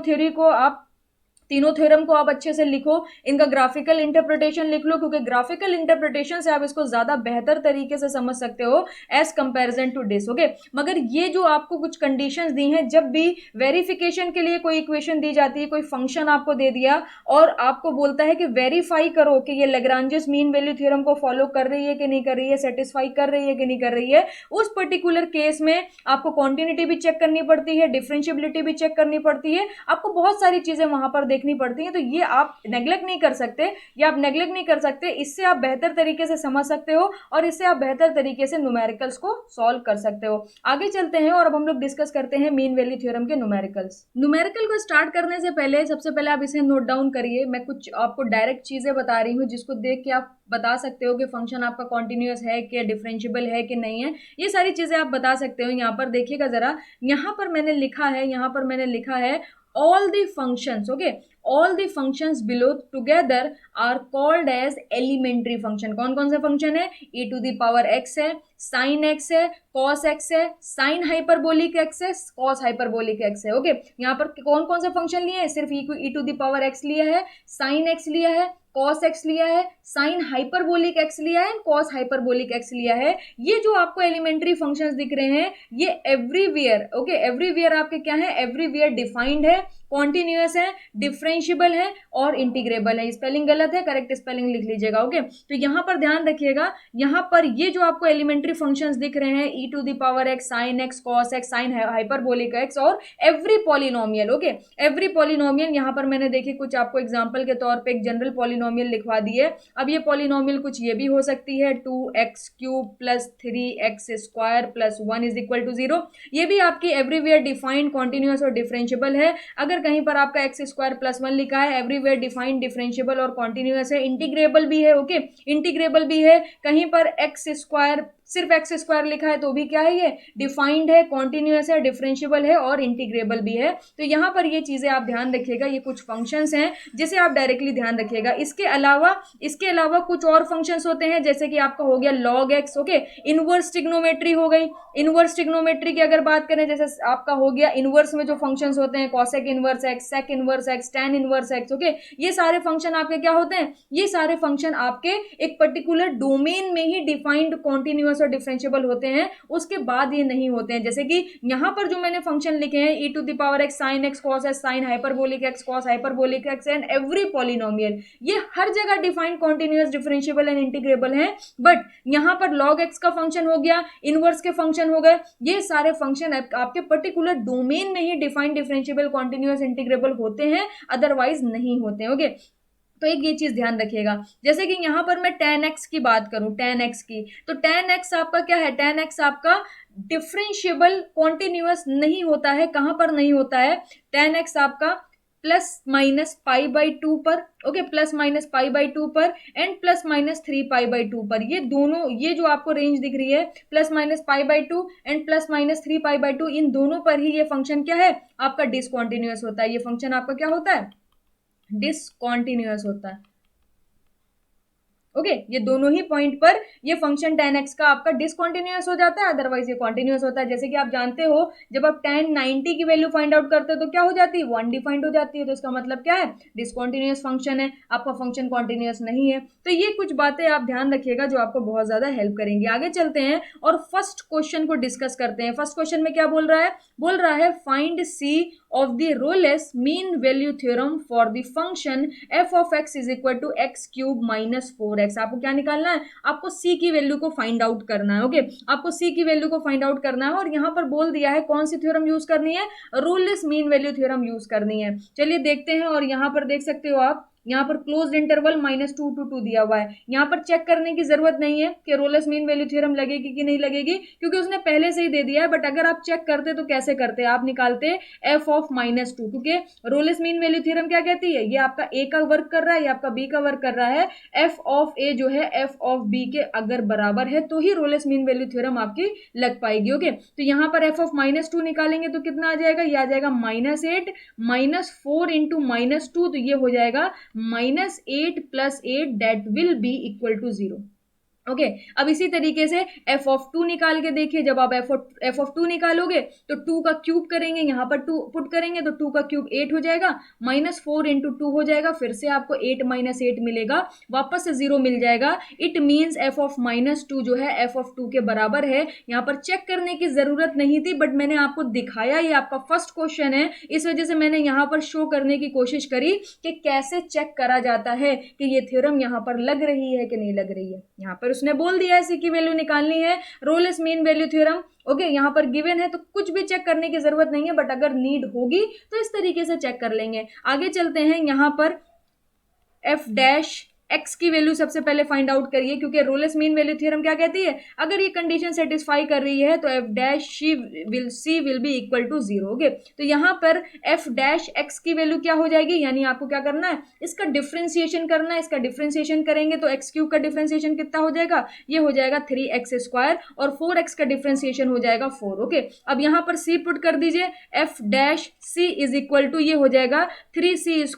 थ्योरम को आप अच्छे से लिखो, इनका ग्राफिकल इंटरप्रिटेशन लिख लो, क्योंकि ग्राफिकल इंटरप्रिटेशन से आप इसको ज्यादा बेहतर तरीके से समझ सकते हो as comparison to this. Okay, मगर ये जो आपको कुछ कंडीशंस दी हैं, जब भी वेरिफिकेशन के लिए कोई इक्वेशन दी जाती है, कोई फंक्शन आपको दे दिया और आपको बोलता है कि वेरीफाई करो कि ये लेग्रांजेस मीन वैल्यू थ्योरम को फॉलो कर रही है कि नहीं कर रही है, सेटिस्फाई कर रही है कि नहीं कर रही है, उस पर्टिकुलर केस में आपको कॉन्टिन्यूटी भी चेक करनी पड़ती है, डिफरेंशिएबिलिटी भी चेक करनी पड़ती है, आपको बहुत सारी चीजें वहां पर देखने देखनी पड़ती हैं, तो ये आप नेग्लेक्ट नहीं कर सकते, ये आप नेग्लेक्ट नहीं कर सकते, इससे आप बेहतर तरीके से समझ सकते हो और इससे आप बेहतर तरीके से न्यूमेरिकल्स को सॉल्व कर सकते हो। आगे चलते हैं और अब हम लोग डिस्कस करते हैं मीन वैल्यू थ्योरम के न्यूमेरिकल्स। न्यूमेरिकल को स्टार्ट करने से पहले सबसे पहले आप इसे नोट डाउन करिए। मैं कुछ आपको डायरेक्ट चीजें बता रही हूँ जिसको देख के आप बता सकते हो कि फंक्शन आपका कॉन्टिन्यूअस है कि डिफरेंशिएबल है कि नहीं है। ये सारी चीजें आप बता सकते हो। यहाँ पर देखिएगा जरा, यहाँ पर मैंने लिखा है all the functions, okay, all the functions below together are called as elementary function। कौन कौन से फंक्शन है? e to the power x है, sin x है, cos x है, sin हाइपरबोलिक x है, cos हाइपरबोलिक x है। ओके, यहाँ पर कौन कौन से फंक्शन लिए हैं? सिर्फ e to the power x लिया है, sin x लिया है, cos x लिया है, sin हाइपरबोलिक x लिया है, cos हाइपरबोलिक x लिया है। ये जो आपको एलिमेंट्री फंक्शंस दिख रहे हैं ये एवरीवेयर, ओके, एवरीवेयर आपके क्या है? एवरीवेयर डिफाइंड है, कॉन्टिन्यूअस है, डिफरेंशिएबल है और इंटीग्रेबल है। स्पेलिंग गलत है, करेक्ट स्पेलिंग लिख लीजिएगा। ओके, तो यहाँ पर ध्यान रखिएगा, यहाँ पर ये जो आपको एलिमेंट्री फंक्शंस दिख रहे हैं e to the power x, sin x, cos x, sin hyperbolic x और every polynomial. Okay, every polynomial, यहाँ पर मैंने देखिए कुछ आपको एग्जांपल के तौर पे एक जनरल पॉलिनोमियल लिखवा दिए। अब ये पॉलिनोमियल कुछ ये भी हो सकती है 2x cube plus 3x square plus 1 is equal to 0। ये भी आपकी एवरीवेयर डिफाइंड, कॉन्टिन्यूअस और डिफरेंशिएबल है। अगर कहीं पर आपका एक्स स्क्वायर प्लस 1 लिखा है, एवरीवेयर डिफाइंड, डिफरेंशिएबल और कॉन्टिन्यूअस है, इंटीग्रेबल भी है। ओके, इंटीग्रेबल भी है। कहीं पर एक्स स्क्वायर, सिर्फ एक्स स्क्वायर लिखा है तो भी क्या है? ये डिफाइंड है, कॉन्टिन्यूअस है, डिफरेंशिएबल है और इंटीग्रेबल भी है। तो यहाँ पर ये चीजें आप ध्यान रखिएगा, ये कुछ फंक्शंस हैं जिसे आप डायरेक्टली ध्यान रखिएगा। इसके अलावा कुछ और फंक्शंस होते हैं, जैसे कि आपका हो गया log x. Okay, inverse trigonometry हो गई। इनवर्स ट्रिग्नोमेट्री की अगर बात करें, जैसे आपका हो गया इनवर्स में जो फंक्शंस होते हैं cosec inverse x, sec inverse x, tan inverse x. Okay, ये सारे फंक्शन आपके क्या होते हैं? ये सारे फंक्शन आपके एक पर्टिकुलर डोमेन में ही डिफाइंड, कॉन्टिन्यूअस और डिफरेंशिएबल होते हैं, उसके बाद ये नहीं होते हैं। जैसे कि यहाँ पर जो मैंने फंक्शन लिखे हैं e to the power x, sin x, cos x, sin hyperbolic x, cos hyperbolic x and every polynomial, ये हर जगह defined, continuous, differentiable and integrable हैं। बट यहाँ पर log x का फंक्शन हो गया, इनवर्स के फंक्शन हो गए, ये सारे फंक्शन आपके पर्टिकुलर डोमेन में ही डिफाइंड, डिफरेंशिएबल, कॉन्टिन्यूअस, इंटीग्रेबल होते हैं, अदरवाइज नहीं होते हैं। ओके, तो एक ये चीज ध्यान रखिएगा। जैसे कि यहाँ पर मैं tan x की बात करूं, tan x की, तो tan x आपका क्या है? tan x आपका डिफरेंशिएबल, कॉन्टिन्यूअस नहीं होता है। कहां पर नहीं होता है? tan x आपका प्लस माइनस पाई बाई 2 पर, okay, plus minus pi by 2 पर and plus minus 3 pi by 2 पर। ये दोनों, ये जो आपको रेंज दिख रही है plus minus pi by 2 and plus minus 3 pi by 2, इन दोनों पर ही ये फंक्शन क्या है? आपका डिसकॉन्टिन्यूअस होता है। ये फंक्शन आपका क्या होता है? डिसकॉन्टिन्यूअस होता है। ओके, ये दोनों ही पॉइंट पर ये फंक्शन tan x का आपका डिसकॉन्टिन्यूअस हो जाता है, अदरवाइज ये कॉन्टिन्यूअस होता है। जैसे कि आप जानते हो, जब आप tan 90 की वैल्यू फाइंड आउट करते हो तो क्या हो जाती है? 1 डिफाइंड हो जाती है। तो इसका मतलब क्या है? डिसकॉन्टिन्यूअस फंक्शन है, आपका फंक्शन कॉन्टिन्यूअस नहीं है। तो ये कुछ बातें आप ध्यान रखिएगा जो आपको बहुत ज्यादा हेल्प करेंगी। आगे चलते हैं और फर्स्ट क्वेश्चन को डिस्कस करते हैं। फर्स्ट क्वेश्चन में क्या बोल रहा है? बोल रहा है find c of the Rolle's mean value theorem for the function f of x is equal to x cube minus 4x। आपको क्या निकालना है? आपको c की वैल्यू को फाइंड आउट करना है। ओके, आपको c की वैल्यू को फाइंड आउट करना है और यहाँ पर बोल दिया है कौन सी थ्योरम यूज करनी है? Rolle's mean value theorem use करनी है। चलिए देखते हैं। और यहाँ पर देख सकते हो आप, यहाँ पर क्लोज इंटरवल -2 to 2 दिया हुआ है। यहाँ पर चेक करने की जरूरत नहीं है कि रोलेस मीन वैल्यू थ्योरम लगेगी कि नहीं लगेगी, क्योंकि उसने पहले से ही दे दिया है। बट अगर आप चेक करते तो कैसे करते? आप निकालते f ऑफ -2, क्योंकि रोलेस मीन वैल्यू थ्योरम क्या कहती है? ये आपका a का वर्क कर रहा है, ये आपका b का वर्क कर रहा है। f ऑफ a जो है f ऑफ b के अगर बराबर है तो ही रोलेस मीन वैल्यू थ्योरम आपकी लग पाएगी। ओके, तो यहाँ पर f ऑफ -2 निकालेंगे तो कितना आ जाएगा? ये आ जाएगा -8 -4 इंटू -2, तो ये हो जाएगा -8 + 8 that will be equal to 0। Okay, अब इसी तरीके से f ऑफ 2 निकाल के देखिए। जब आप f ऑफ 2 निकालोगे तो 2 का क्यूब करेंगे, यहाँ पर 2 पुट करेंगे तो 2 का क्यूब 8 हो जाएगा, -4 इंटू 2 हो जाएगा, फिर से आपको 8 - 8 मिलेगा, वापस से 0 मिल जाएगा। इट मीन्स f ऑफ -2 जो है f ऑफ 2 के बराबर है। यहाँ पर चेक करने की जरूरत नहीं थी, बट मैंने आपको दिखाया, ये आपका फर्स्ट क्वेश्चन है, इस वजह से मैंने यहाँ पर शो करने की कोशिश करी कि कैसे चेक करा जाता है कि ये थ्योरम यहाँ पर लग रही है कि नहीं लग रही है। यहाँ पर उसने बोल दिया है सी की वैल्यू निकालनी है, Rolle's mean value theorem. Okay, यहाँ पर गिवन है तो कुछ भी चेक करने की जरूरत नहीं है, बट अगर नीड होगी तो इस तरीके से चेक कर लेंगे। आगे चलते हैं, यहाँ पर एफ डैश एक्स की वैल्यू सबसे पहले फाइंड आउट करिए, क्योंकि रोलेस मीन वैल्यू थ्योरम क्या कहती है, अगर ये कंडीशन सेटिस्फाई कर रही है तो f dash c will be equal to 0। Okay, तो यहाँ पर एफ डैश एक्स की वैल्यू क्या हो जाएगी, यानी आपको क्या करना है, इसका डिफ्रेंसिएशन करना है। इसका डिफ्रेंसिएशन करेंगे तो एक्स क्यूब का डिफ्रेंसिएशन कितना हो जाएगा, ये हो जाएगा 3x² और 4x का डिफ्रेंसिएशन हो जाएगा 4। ओके, अब यहाँ पर सी पुट कर दीजिए, f dash c is equal to ये हो जाएगा 3c² -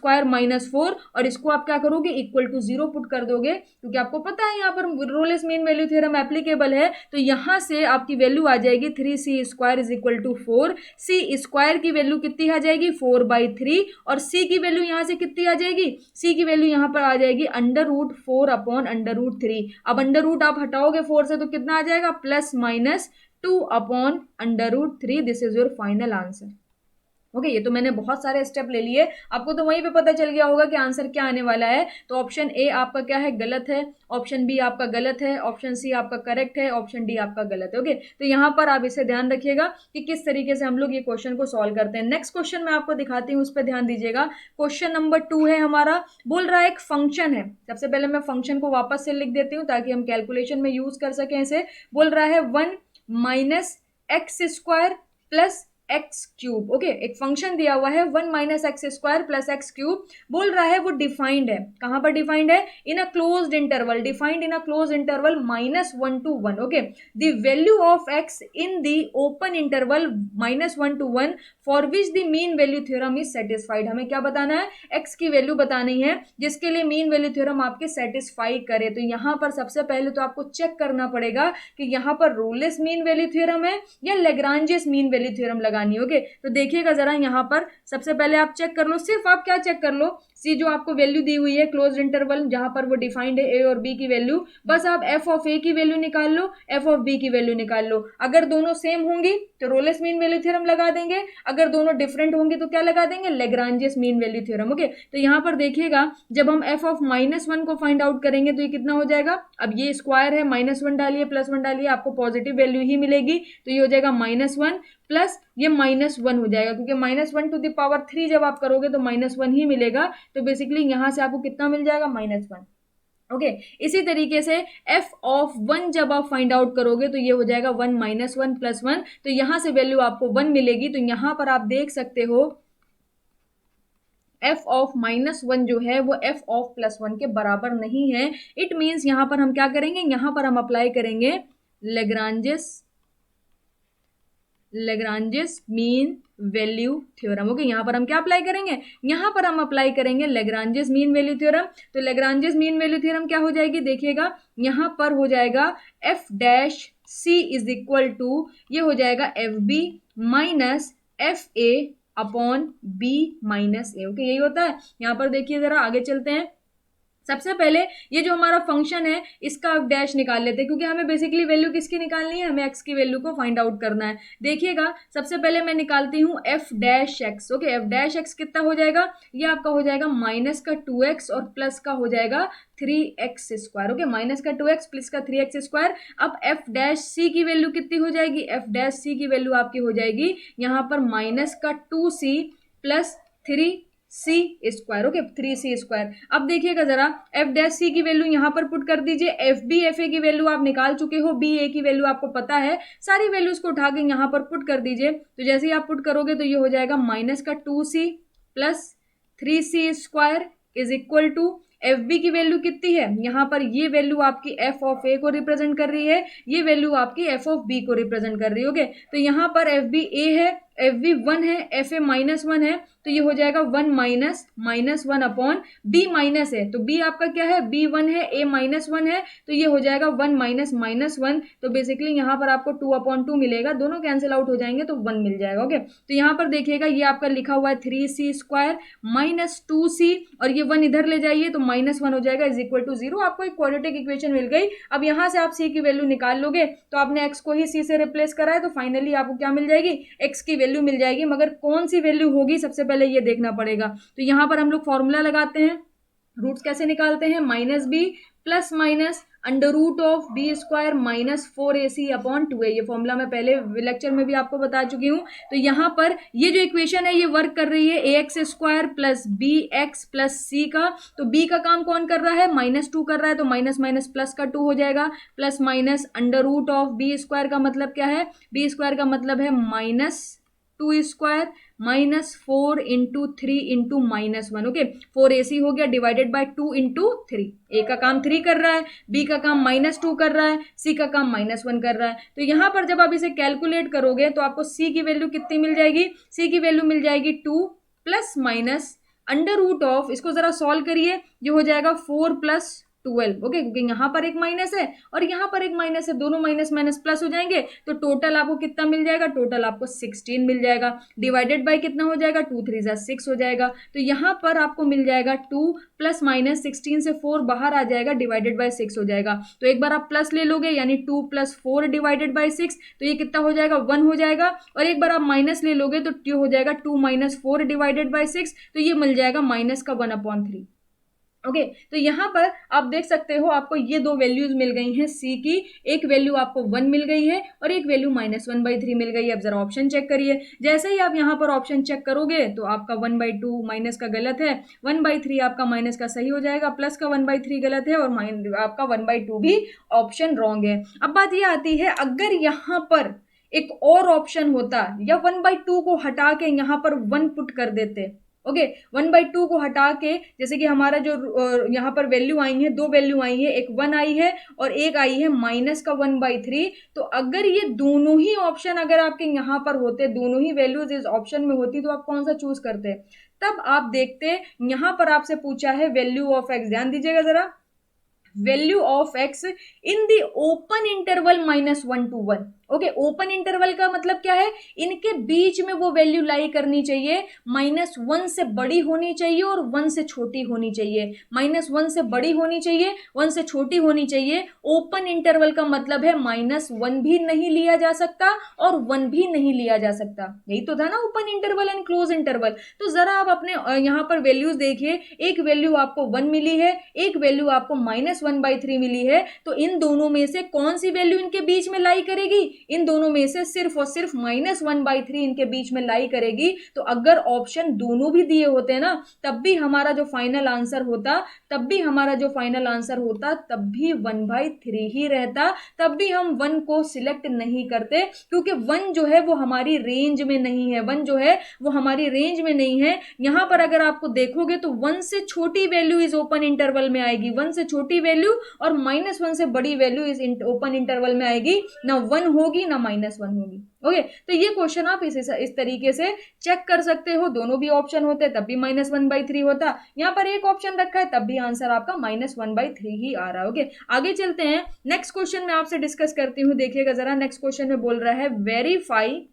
4, और इसको आप क्या करोगे, इक्वल टू 0 पुट कर दोगे, क्योंकि आपको पता है यहाँ पर Rolle's mean value theorem applicable है। तो यहाँ से आपकी वैल्यू आ जाएगी 3c² is equal to 4। C square की वैल्यू कितनी आ जाएगी, 4/3, और सी की वैल्यू यहाँ से कितनी आ जाएगी, सी की वैल्यू यहाँ पर आ जाएगी √4/√3। अब अंडर रूट आप हटाओगे 4 से तो कितना आ जाएगा, +/2/√3। This is your final answer. Okay, ये तो मैंने बहुत सारे स्टेप ले लिए, आपको तो वहीं पे पता चल गया होगा कि आंसर क्या आने वाला है। तो ऑप्शन ए आपका क्या है, गलत है, ऑप्शन बी आपका गलत है, ऑप्शन सी आपका करेक्ट है, ऑप्शन डी आपका गलत है। ओके, तो यहाँ पर आप इसे ध्यान रखिएगा कि किस तरीके से हम लोग ये क्वेश्चन को सॉल्व करते हैं। नेक्स्ट क्वेश्चन मैं आपको दिखाती हूँ, उस पर ध्यान दीजिएगा। क्वेश्चन नंबर 2 है हमारा, बोल रहा है एक फंक्शन है। सबसे पहले मैं फंक्शन को वापस से लिख देती हूँ ताकि हम कैलकुलेशन में यूज कर सकें इसे। बोल रहा है 1 - x² प्लस x³। ओके, एक फंक्शन दिया हुआ है 1 - x² प्लस x³। बोल रहा है वो डिफाइंड है, कहां पर डिफाइंड है, in a closed interval, defined in a closed interval -1 to 1। Okay, the value of x in the open interval -1 to 1 for which the mean value theorem is satisfied. हमें क्या बताना है, x की value बतानी है जिसके लिए मीन वैल्यू थ्योरम आपके सेटिस्फाई करे। तो यहाँ पर सबसे पहले तो आपको चेक करना पड़ेगा कि यहाँ पर रोलेस मीन वैल्यू थ्योरम है या लेग्रांजियस मीन वैल्यू थ्योरम लगानी। ओके, तो देखिएगा जरा, यहाँ पर सबसे पहले आप चेक कर लो, सिर्फ आप क्या चेक कर लो, सी जो आपको वैल्यू दी हुई है क्लोज्ड इंटरवल जहां पर वो डिफाइंड है ए और बी की वैल्यू, बस आप एफ ऑफ ए की वैल्यू निकाल लो, एफ ऑफ बी की वैल्यू निकाल लो। अगर दोनों सेम होंगी तो रोलेस मीन वैल्यू थ्योरम लगा देंगे, अगर दोनों डिफरेंट होंगी तो क्या लगा देंगे, लेग्रांजियस मीन वैल्यू थ्योरम। ओके, तो यहाँ पर देखिएगा जब हम एफ ऑफ -1 को फाइंड आउट करेंगे तो ये कितना हो जाएगा, अब ये स्क्वायर है, -1 डालिए +1 डालिए, आपको पॉजिटिव वैल्यू ही मिलेगी, तो ये हो जाएगा -1 प्लस ये -1 हो जाएगा, क्योंकि -1 to the power 3 जब आप करोगे तो -1 ही मिलेगा। तो बेसिकली यहां से आपको कितना मिल जाएगा, -1। ओके, इसी तरीके से f ऑफ 1 जब आप फाइंड आउट करोगे तो ये हो जाएगा 1 - 1 + 1, तो यहां से वैल्यू आपको 1 मिलेगी। तो यहां पर आप देख सकते हो f ऑफ -1 जो है वो f ऑफ +1 के बराबर नहीं है। इट मीन्स यहां पर हम क्या करेंगे, यहां पर हम अप्लाई करेंगे लेग्रांजियस मीन वैल्यू थ्योरम। ओके, यहां पर हम क्या अप्लाई करेंगे, यहां पर हम अप्लाई करेंगे लेग्रांजियस मीन वैल्यू थ्योरम। तो लेग्रांजियस मीन वैल्यू थ्योरम क्या हो जाएगी, देखिएगा यहां पर हो जाएगा f dash c is equal to ये हो जाएगा F B minus F A upon B minus a. Okay, यही होता है। यहां पर देखिए जरा, आगे चलते हैं। सबसे पहले ये जो हमारा फंक्शन है इसका डैश निकाल लेते हैं, क्योंकि हमें बेसिकली वैल्यू किसकी निकालनी है, हमें एक्स की वैल्यू को फाइंड आउट करना है। देखिएगा सबसे पहले मैं निकालती हूँ F dash x. Okay, F dash x कितना हो जाएगा, ये आपका हो जाएगा -2x और प्लस का हो जाएगा 3x²। ओके, -2x प्लस का 3x²। अब एफ डैश सी की वैल्यू कितनी हो जाएगी, एफ डैश सी की वैल्यू आपकी हो जाएगी यहाँ पर -2c plus 3c²। Okay, 3c²। अब देखिएगा जरा, एफ डैश सी की वैल्यू यहां पर पुट कर दीजिए, एफ बी एफ ए की वैल्यू आप निकाल चुके हो, बी ए की वैल्यू आपको पता है, सारी वैल्यूज को उठा के यहां पर पुट कर दीजिए। तो जैसे ही आप पुट करोगे तो ये हो जाएगा -2c plus 3c² is equal to f b की वैल्यू कितनी है, यहाँ पर ये वैल्यू आपकी एफ ऑफ ए को रिप्रेजेंट कर रही है, ये वैल्यू आपकी एफ ऑफ बी को रिप्रेजेंट कर रही है। ओके, तो यहाँ पर एफ बी ए है, एफ बी 1 है, एफ ए -1 है, तो ये हो जाएगा 1 - 1 अपॉन बी माइनस है, तो बी आपका क्या है, बी 1 है, ए -1 है, तो ये हो जाएगा 1 - -1। तो बेसिकली यहाँ पर आपको 2/2 मिलेगा, दोनों कैंसिल आउट हो जाएंगे तो 1 मिल जाएगा। ओके, तो यहाँ पर देखिएगा ये आपका लिखा हुआ है 3c² -2c, और ये 1 इधर ले जाइए तो -1 हो जाएगा इज इक्वल टू 0। आपको एक क्वाड्रेटिक इक्वेशन मिल गई। अब यहाँ से आप c की वैल्यू निकाल लोगे तो आपने x को ही c से रिप्लेस करा है, तो फाइनली आपको क्या मिल जाएगी, x की वैल्यू मिल जाएगी। मगर कौन सी वैल्यू होगी सबसे पहले ये देखना पड़ेगा। तो यहां पर हम लोग फॉर्मूला लगाते हैं, रूट्स कैसे निकालते हैं, minus b plus minus under root of b square minus 4ac upon 2a। ये फॉर्मूला मैं पहले लेक्चर में भी आपको बता चुकी हूँ। तो यहाँ पर ये जो इक्वेशन है ये वर्क कर रही है ax square plus B x plus C का। तो b का काम कौन कर रहा है, -2 कर रहा है, तो माइनस माइनस प्लस का 2 हो जाएगा, plus minus under root of b square का मतलब क्या है, बी स्क्वायर का मतलब है -2 square -4 into 3 into -1। Okay, 4ac हो गया डिवाइडेड बाय 2 इंटू 3। ए का काम 3 कर रहा है, बी का काम -2 कर रहा है, सी का काम -1 कर रहा है। तो यहां पर जब आप इसे कैलकुलेट करोगे तो आपको सी की वैल्यू कितनी मिल जाएगी, सी की वैल्यू मिल जाएगी 2 plus minus under root of, इसको जरा सॉल्व करिए, ये हो जाएगा 4 प्लस 12। ओके, क्योंकि यहां पर एक माइनस है और यहां पर एक माइनस है, दोनों माइनस माइनस प्लस हो जाएंगे, तो टोटल आपको कितना मिल जाएगा, टोटल आपको 16 मिल जाएगा, डिवाइडेड बाय कितना हो जाएगा, 2 3 जा 6 हो जाएगा। तो यहां पर आपको मिल जाएगा 2 प्लस माइनस 16 से 4 बाहर आ जाएगा, डिवाइडेड बाय 6 हो जाएगा। तो एक बार आप प्लस ले लोगे यानी 2 प्लस 4 डिवाइडेड बाय 6, तो ये कितना हो जाएगा, 1 हो जाएगा। और एक बार आप माइनस ले लोगे तो ये हो जाएगा 2 माइनस 4 डिवाइडेड बाय 6, तो ये मिल जाएगा माइनस का 1/3। ओके, तो यहां पर आप देख सकते हो आपको ये दो वैल्यूज मिल गई हैं सी की, एक वैल्यू आपको 1 मिल गई है और एक वैल्यू -1/3 मिल गई है। अब जरा ऑप्शन चेक करिए, जैसे ही आप यहां पर ऑप्शन चेक करोगे तो आपका 1/2 माइनस का गलत है, 1/3 आपका माइनस का सही हो जाएगा, प्लस का 1/3 गलत है और आपका 1/2 भी ऑप्शन रॉन्ग है। अब बात ये आती है, अगर यहां पर एक और ऑप्शन होता या 1/2 को हटा के यहां पर 1 पुट कर देते, ओके, 1/2 को हटा के, जैसे कि हमारा जो यहाँ पर वैल्यू आई है, दो वैल्यू आई है, एक 1 आई है और एक आई है माइनस का 1/3। तो अगर ये दोनों ही ऑप्शन अगर आपके यहाँ पर होते, दोनों ही वैल्यूज इस ऑप्शन में होती, तो आप कौन सा चूज करते, तब आप देखते यहाँ पर आपसे पूछा है वैल्यू ऑफ एक्स, ध्यान दीजिएगा जरा, value of x in the open interval -1 to 1। Okay, open interval का मतलब क्या है, इनके बीच में वो वैल्यू लाई करनी चाहिए, -1 से बड़ी होनी चाहिए और 1 से छोटी होनी चाहिए, -1 से बड़ी होनी चाहिए, 1 से छोटी होनी चाहिए। ओपन इंटरवल का मतलब है -1 भी नहीं लिया जा सकता और 1 भी नहीं लिया जा सकता, यही तो था ना open interval and close interval. तो जरा आप अपने यहाँ पर वैल्यूज देखिए, एक वैल्यू आपको 1 मिली है, एक वैल्यू आपको -1/3 मिली है, तो इन दोनों में से कौन सी वैल्यू इनके बीच में लाई करेगी, इन दोनों में से सिर्फ और सिर्फ -1/3 इनके बीच में लाई करेगी। तो अगर ऑप्शन दोनों भी दिए होते ना, तब भी हमारा जो फाइनल आंसर होता, तब भी 1/3 ही रहता, तब भी हम 1 को सिलेक्ट नहीं करते, क्योंकि 1 जो है वो हमारी रेंज में नहीं है, 1 जो है वो हमारी रेंज में नहीं है। यहां पर अगर आपको देखोगे तो 1 से छोटी वैल्यू इस ओपन इंटरवल में आएगी, 1 से छोटी वैल्यू और -1 से बड़ी वैल्यू इस ओपन इंटरवल में आएगी, ना 1 होगी ना -1 होगी। ओके, तो ये क्वेश्चन आप इस तरीके से चेक कर सकते हो, दोनों भी ऑप्शन होते तब भी -1/3 होता, यहाँ पर एक ऑप्शन रखा है तब भी आंसर आपका -1/3 ही आ रहा है। ओके, आगे चलते हैं, नेक्स्ट क्वेश्चन में आपसे डिस्कस करती हूँ, देखिएगा जरा, नेक्स्ट क्वेश्चन में बोल रहा है verify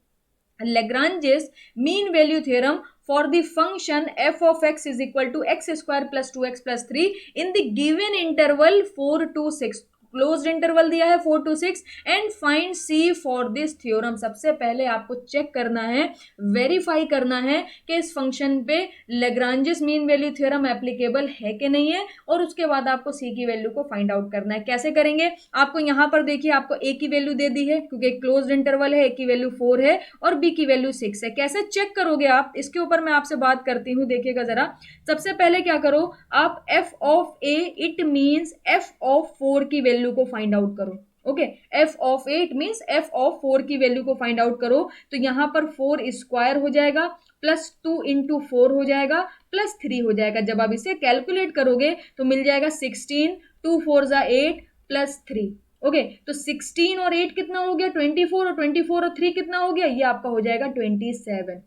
Lagrange's mean value theorem for the function f of x is equal to x square plus 2x plus 3 in the given interval 4 to 6। Closed interval दिया है 4 to 6 and find c for this theorem. सबसे पहले आपको check करना है, verify करना है कि इस फंक्शन पे Lagrange's mean value theorem applicable है कि नहीं है, और उसके बाद आपको सी की वैल्यू को फाइंड आउट करना है। कैसे करेंगे, आपको यहां पर देखिए आपको ए की वैल्यू दे दी है, क्योंकि क्लोज्ड इंटरवल है, ए की वैल्यू 4 है और बी की वैल्यू 6 है। कैसे चेक करोगे आप, इसके ऊपर मैं आपसे बात करती हूँ, देखिएगा जरा। सबसे पहले क्या करो आप, F of A it means F of 4 की वैल्यू को फाइंड आउट करो। Okay, F of A it means F of 4 की वैल्यू को फाइंड आउट करो। तो यहां पर 4 स्क्वायर हो जाएगा प्लस 2 इंटू 4 हो जाएगा प्लस 3 हो जाएगा। जब आप इसे कैलकुलेट करोगे तो मिल जाएगा 16, 2 4 जा 8 प्लस 3। ओके, तो 16 और 8 कितना हो गया 24, और 24 और 3 कितना हो गया, ये आपका हो जाएगा 27।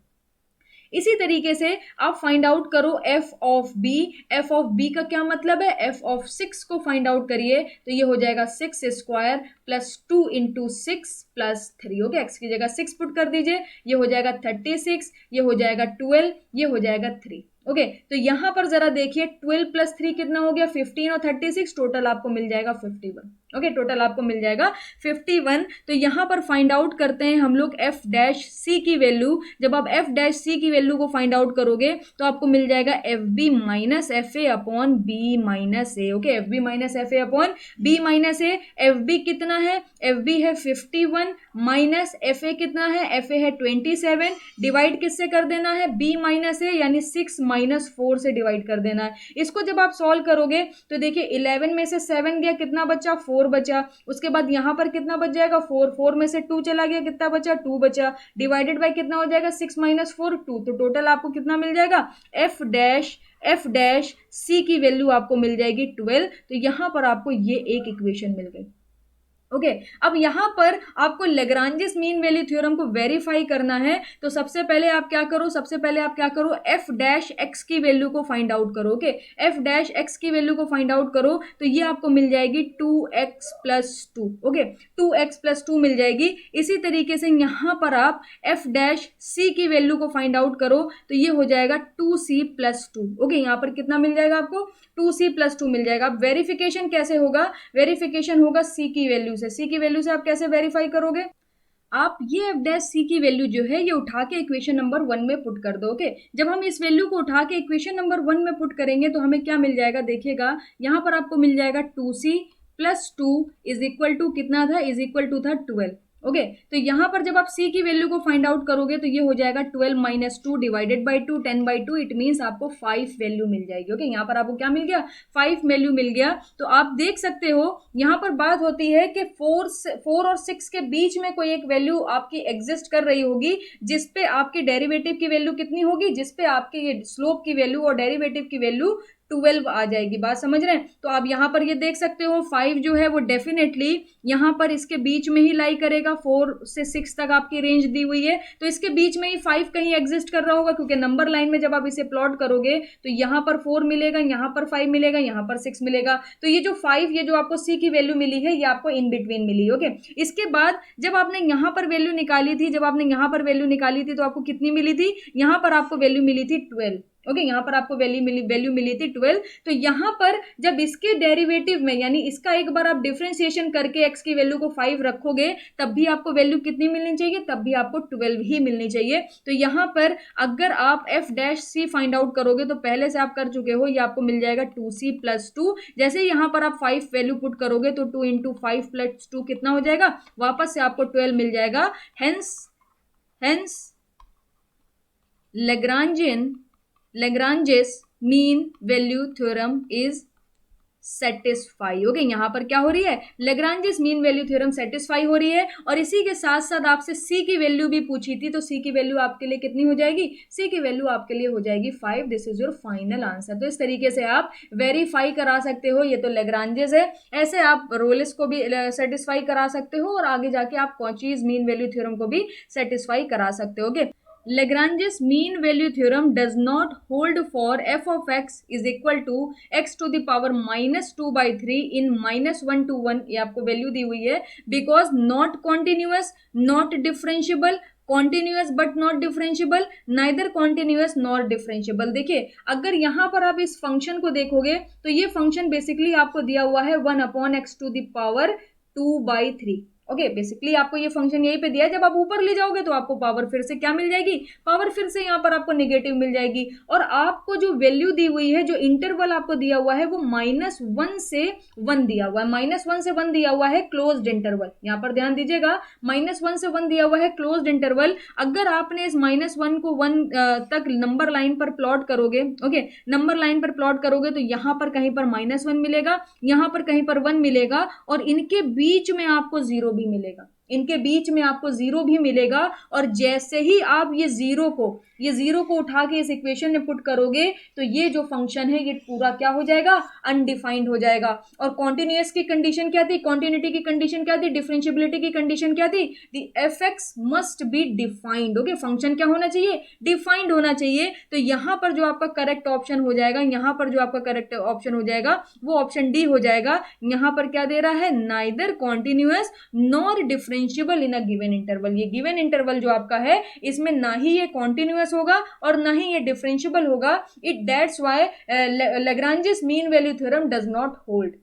इसी तरीके से आप फाइंड आउट करो f of b. F of b का क्या मतलब है, एफ ऑफ 6 को फाइंड आउट करिए, तो ये हो जाएगा 6 square plus 2 into 6 plus 3। Okay, x की जगह 6 पुट कर दीजिए, ये हो जाएगा 36, ये हो जाएगा 12, ये हो जाएगा 3। ओके, तो यहां पर जरा देखिए 12 प्लस 3 कितना हो गया 15 और 36 टोटल आपको मिल जाएगा 51। ओके टोटल आपको मिल जाएगा 51। तो यहाँ पर फाइंड आउट करते हैं हम लोग एफ डैश सी की वैल्यू। जब आप एफ डैश सी की वैल्यू को फाइंड आउट करोगे तो आपको मिल जाएगा F B minus F A upon B minus a. Okay f B minus F A upon B minus A. F b कितना है, एफ बी है 51 माइनस एफ ए कितना है, एफ ए है 27, डिवाइड किससे कर देना है, बी माइनस ए यानी 6 माइनस 4 से डिवाइड कर देना है। इसको जब आप सॉल्व करोगे तो देखिए 11 में से 7 गया, कितना बचा, 4 बचा। उसके बाद यहां पर कितना बच जाएगा, 4, 4 में से 2 चला गया, कितना बचा, 2 बचा। डिवाइडेड बाय कितना हो जाएगा, 6 माइनस 4 2। तो टोटल आपको कितना मिल जाएगा, एफ डैश सी की वैल्यू आपको मिल जाएगी 12। तो यहां पर आपको ये एक इक्वेशन मिल गई। ओके अब यहां पर आपको लेग्रांजिस मीन वैल्यू थ्योरम को वेरीफाई करना है। तो सबसे पहले आप क्या करो, एफ डैश एक्स की वैल्यू को फाइंड आउट करो। ओके एफ डैश एक्स की वैल्यू को फाइंड आउट करो तो ये आपको मिल जाएगी 2x plus 2। Okay 2x plus 2 मिल जाएगी। इसी तरीके से यहां पर आप एफ डैश सी की वैल्यू को फाइंड आउट करो तो ये हो जाएगा 2c प्लस 2। ओके यहां पर कितना मिल जाएगा आपको, 2c प्लस 2 मिल जाएगा। अब वेरिफिकेशन कैसे होगा, वेरिफिकेशन होगा सी की वैल्यू से। सी की वैल्यू से आप कैसे वेरीफाई करोगे, आप ये एफ डैश सी की वैल्यू जो है ये उठा के इक्वेशन नंबर 1 में पुट कर दो। ओके जब हम इस वैल्यू को उठा के इक्वेशन नंबर 1 में पुट करेंगे तो हमें क्या मिल जाएगा, देखिएगा यहां पर आपको मिल जाएगा 2c plus 2 is equal to कितना था, इज इक्वल टू था 12। ओके तो यहां पर जब आप c की वैल्यू को फाइंड आउट करोगे तो ये हो जाएगा 12 minus 2 divided by 2 10 by 2। It means आपको 5 वैल्यू मिल जाएगी। ओके यहां पर आपको क्या मिल गया, 5 वैल्यू मिल गया। तो आप देख सकते हो यहां पर बात होती है कि 4 और 6 के बीच में कोई एक वैल्यू आपकी एग्जिस्ट कर रही होगी जिसपे आपकी डेरिवेटिव की वैल्यू कितनी होगी, जिसपे आपके ये स्लोप की वैल्यू और डेरिवेटिव की वैल्यू 12 आ जाएगी। बात समझ रहे हैं। तो आप यहां पर ये देख सकते हो 5 जो है वो डेफिनेटली यहां पर इसके बीच में ही लाई करेगा। 4 से 6 तक आपकी रेंज दी हुई है तो इसके बीच में ही 5 कहीं एग्जिस्ट कर रहा होगा, क्योंकि नंबर लाइन में जब आप इसे प्लॉट करोगे तो यहां पर 4 मिलेगा, यहां पर 5 मिलेगा, यहां पर 6 मिलेगा। तो ये जो 5, ये जो आपको सी की वैल्यू मिली है ये आपको इन बिटवीन मिली। ओके इसके बाद जब आपने यहां पर वैल्यू निकाली थी, तो आपको कितनी मिली थी, यहां पर आपको वैल्यू मिली थी 12। ओके यहां पर आपको वैल्यू मिली थी 12। तो यहां पर जब इसके डेरिवेटिव में यानी इसका एक बार आप डिफरेंशिएशन करके x की वैल्यू को 5 रखोगे तब भी आपको वैल्यू कितनी मिलनी चाहिए, तब भी आपको 12 ही मिलनी चाहिए। तो यहां पर अगर आप f dash C find out करोगे तो पहले से आप कर चुके हो, ये आपको मिल जाएगा 2c प्लस 2। जैसे यहां पर आप 5 वैल्यू पुट करोगे तो 2 इंटू 5 प्लस 2 कितना हो जाएगा, वापस से आपको 12 मिल जाएगा। Hence Lagrange's mean value theorem is satisfy. Okay यहां पर क्या हो रही है, Lagrange's mean value theorem satisfy हो रही है। और इसी के साथ साथ आपसे सी की वैल्यू भी पूछी थी, तो सी की वैल्यू आपके लिए कितनी हो जाएगी, सी की वैल्यू आपके लिए हो जाएगी 5। This is your final answer. तो इस तरीके से आप वेरीफाई करा सकते हो। ये तो Lagrange's है, ऐसे आप रोलेस को भी सेटिस्फाई करा सकते हो और आगे जाके आप कॉचीज मीन वैल्यू थ्योरम को भी सेटिस्फाई करा सकते हो। Okay Lagrange's mean value theorem does not hold for f of x is equal to x to the power minus 2 by 3 in minus 1 to 1। ये आपको वैल्यू दी हुई है because not continuous, not differentiable, continuous but not differentiable, neither continuous nor differentiable. देखिए अगर यहां पर आप इस फंक्शन को देखोगे तो ये फंक्शन बेसिकली आपको दिया हुआ है 1 upon x to the power 2 by 3। Okay basically आपको ये फंक्शन यहीं पे दिया है। जब आप ऊपर ले जाओगे तो आपको पावर फिर से क्या मिल जाएगी, पावर फिर से यहाँ पर आपको नेगेटिव मिल जाएगी। और आपको जो वैल्यू दी हुई है, जो इंटरवल आपको दिया हुआ है वो -1 से 1 दिया हुआ है, -1 से 1 दिया हुआ है क्लोज्ड इंटरवल। यहाँ पर ध्यान दीजिएगा -1 से 1 दिया हुआ है क्लोज्ड इंटरवल। अगर आपने इस -1 को 1 तक नंबर लाइन पर प्लॉट करोगे, ओके नंबर लाइन पर प्लॉट करोगे तो यहाँ पर कहीं पर -1 मिलेगा, यहाँ पर कहीं पर 1 मिलेगा और इनके बीच में आपको 0 भी मिलेगा, इनके बीच में आपको 0 भी मिलेगा। और जैसे ही आप ये जीरो को उठा के इस इक्वेशन में पुट करोगे तो ये जो फंक्शन है ये पूरा क्या हो जाएगा, अनडिफाइंड हो जाएगा। और कॉन्टिन्यूअस की कंडीशन क्या थी, कॉन्टिन्यूटी की कंडीशन क्या थी, डिफरेंशियबिलिटी की कंडीशन क्या थी, the FX must be defined. Okay function क्या होना चाहिए, डिफाइंड होना चाहिए। तो यहां पर जो आपका करेक्ट ऑप्शन हो जाएगा, यहां पर जो आपका करेक्ट ऑप्शन हो जाएगा वो ऑप्शन डी हो जाएगा। यहां पर क्या दे रहा है, neither continuous nor differentiable in a given interval. ये गिवन इंटरवल जो आपका है इसमें ना ही ये कॉन्टिन्यूअस होगा और ना ही ये डिफरेंशियबल होगा। It that's why Lagrange's mean value theorem does not hold.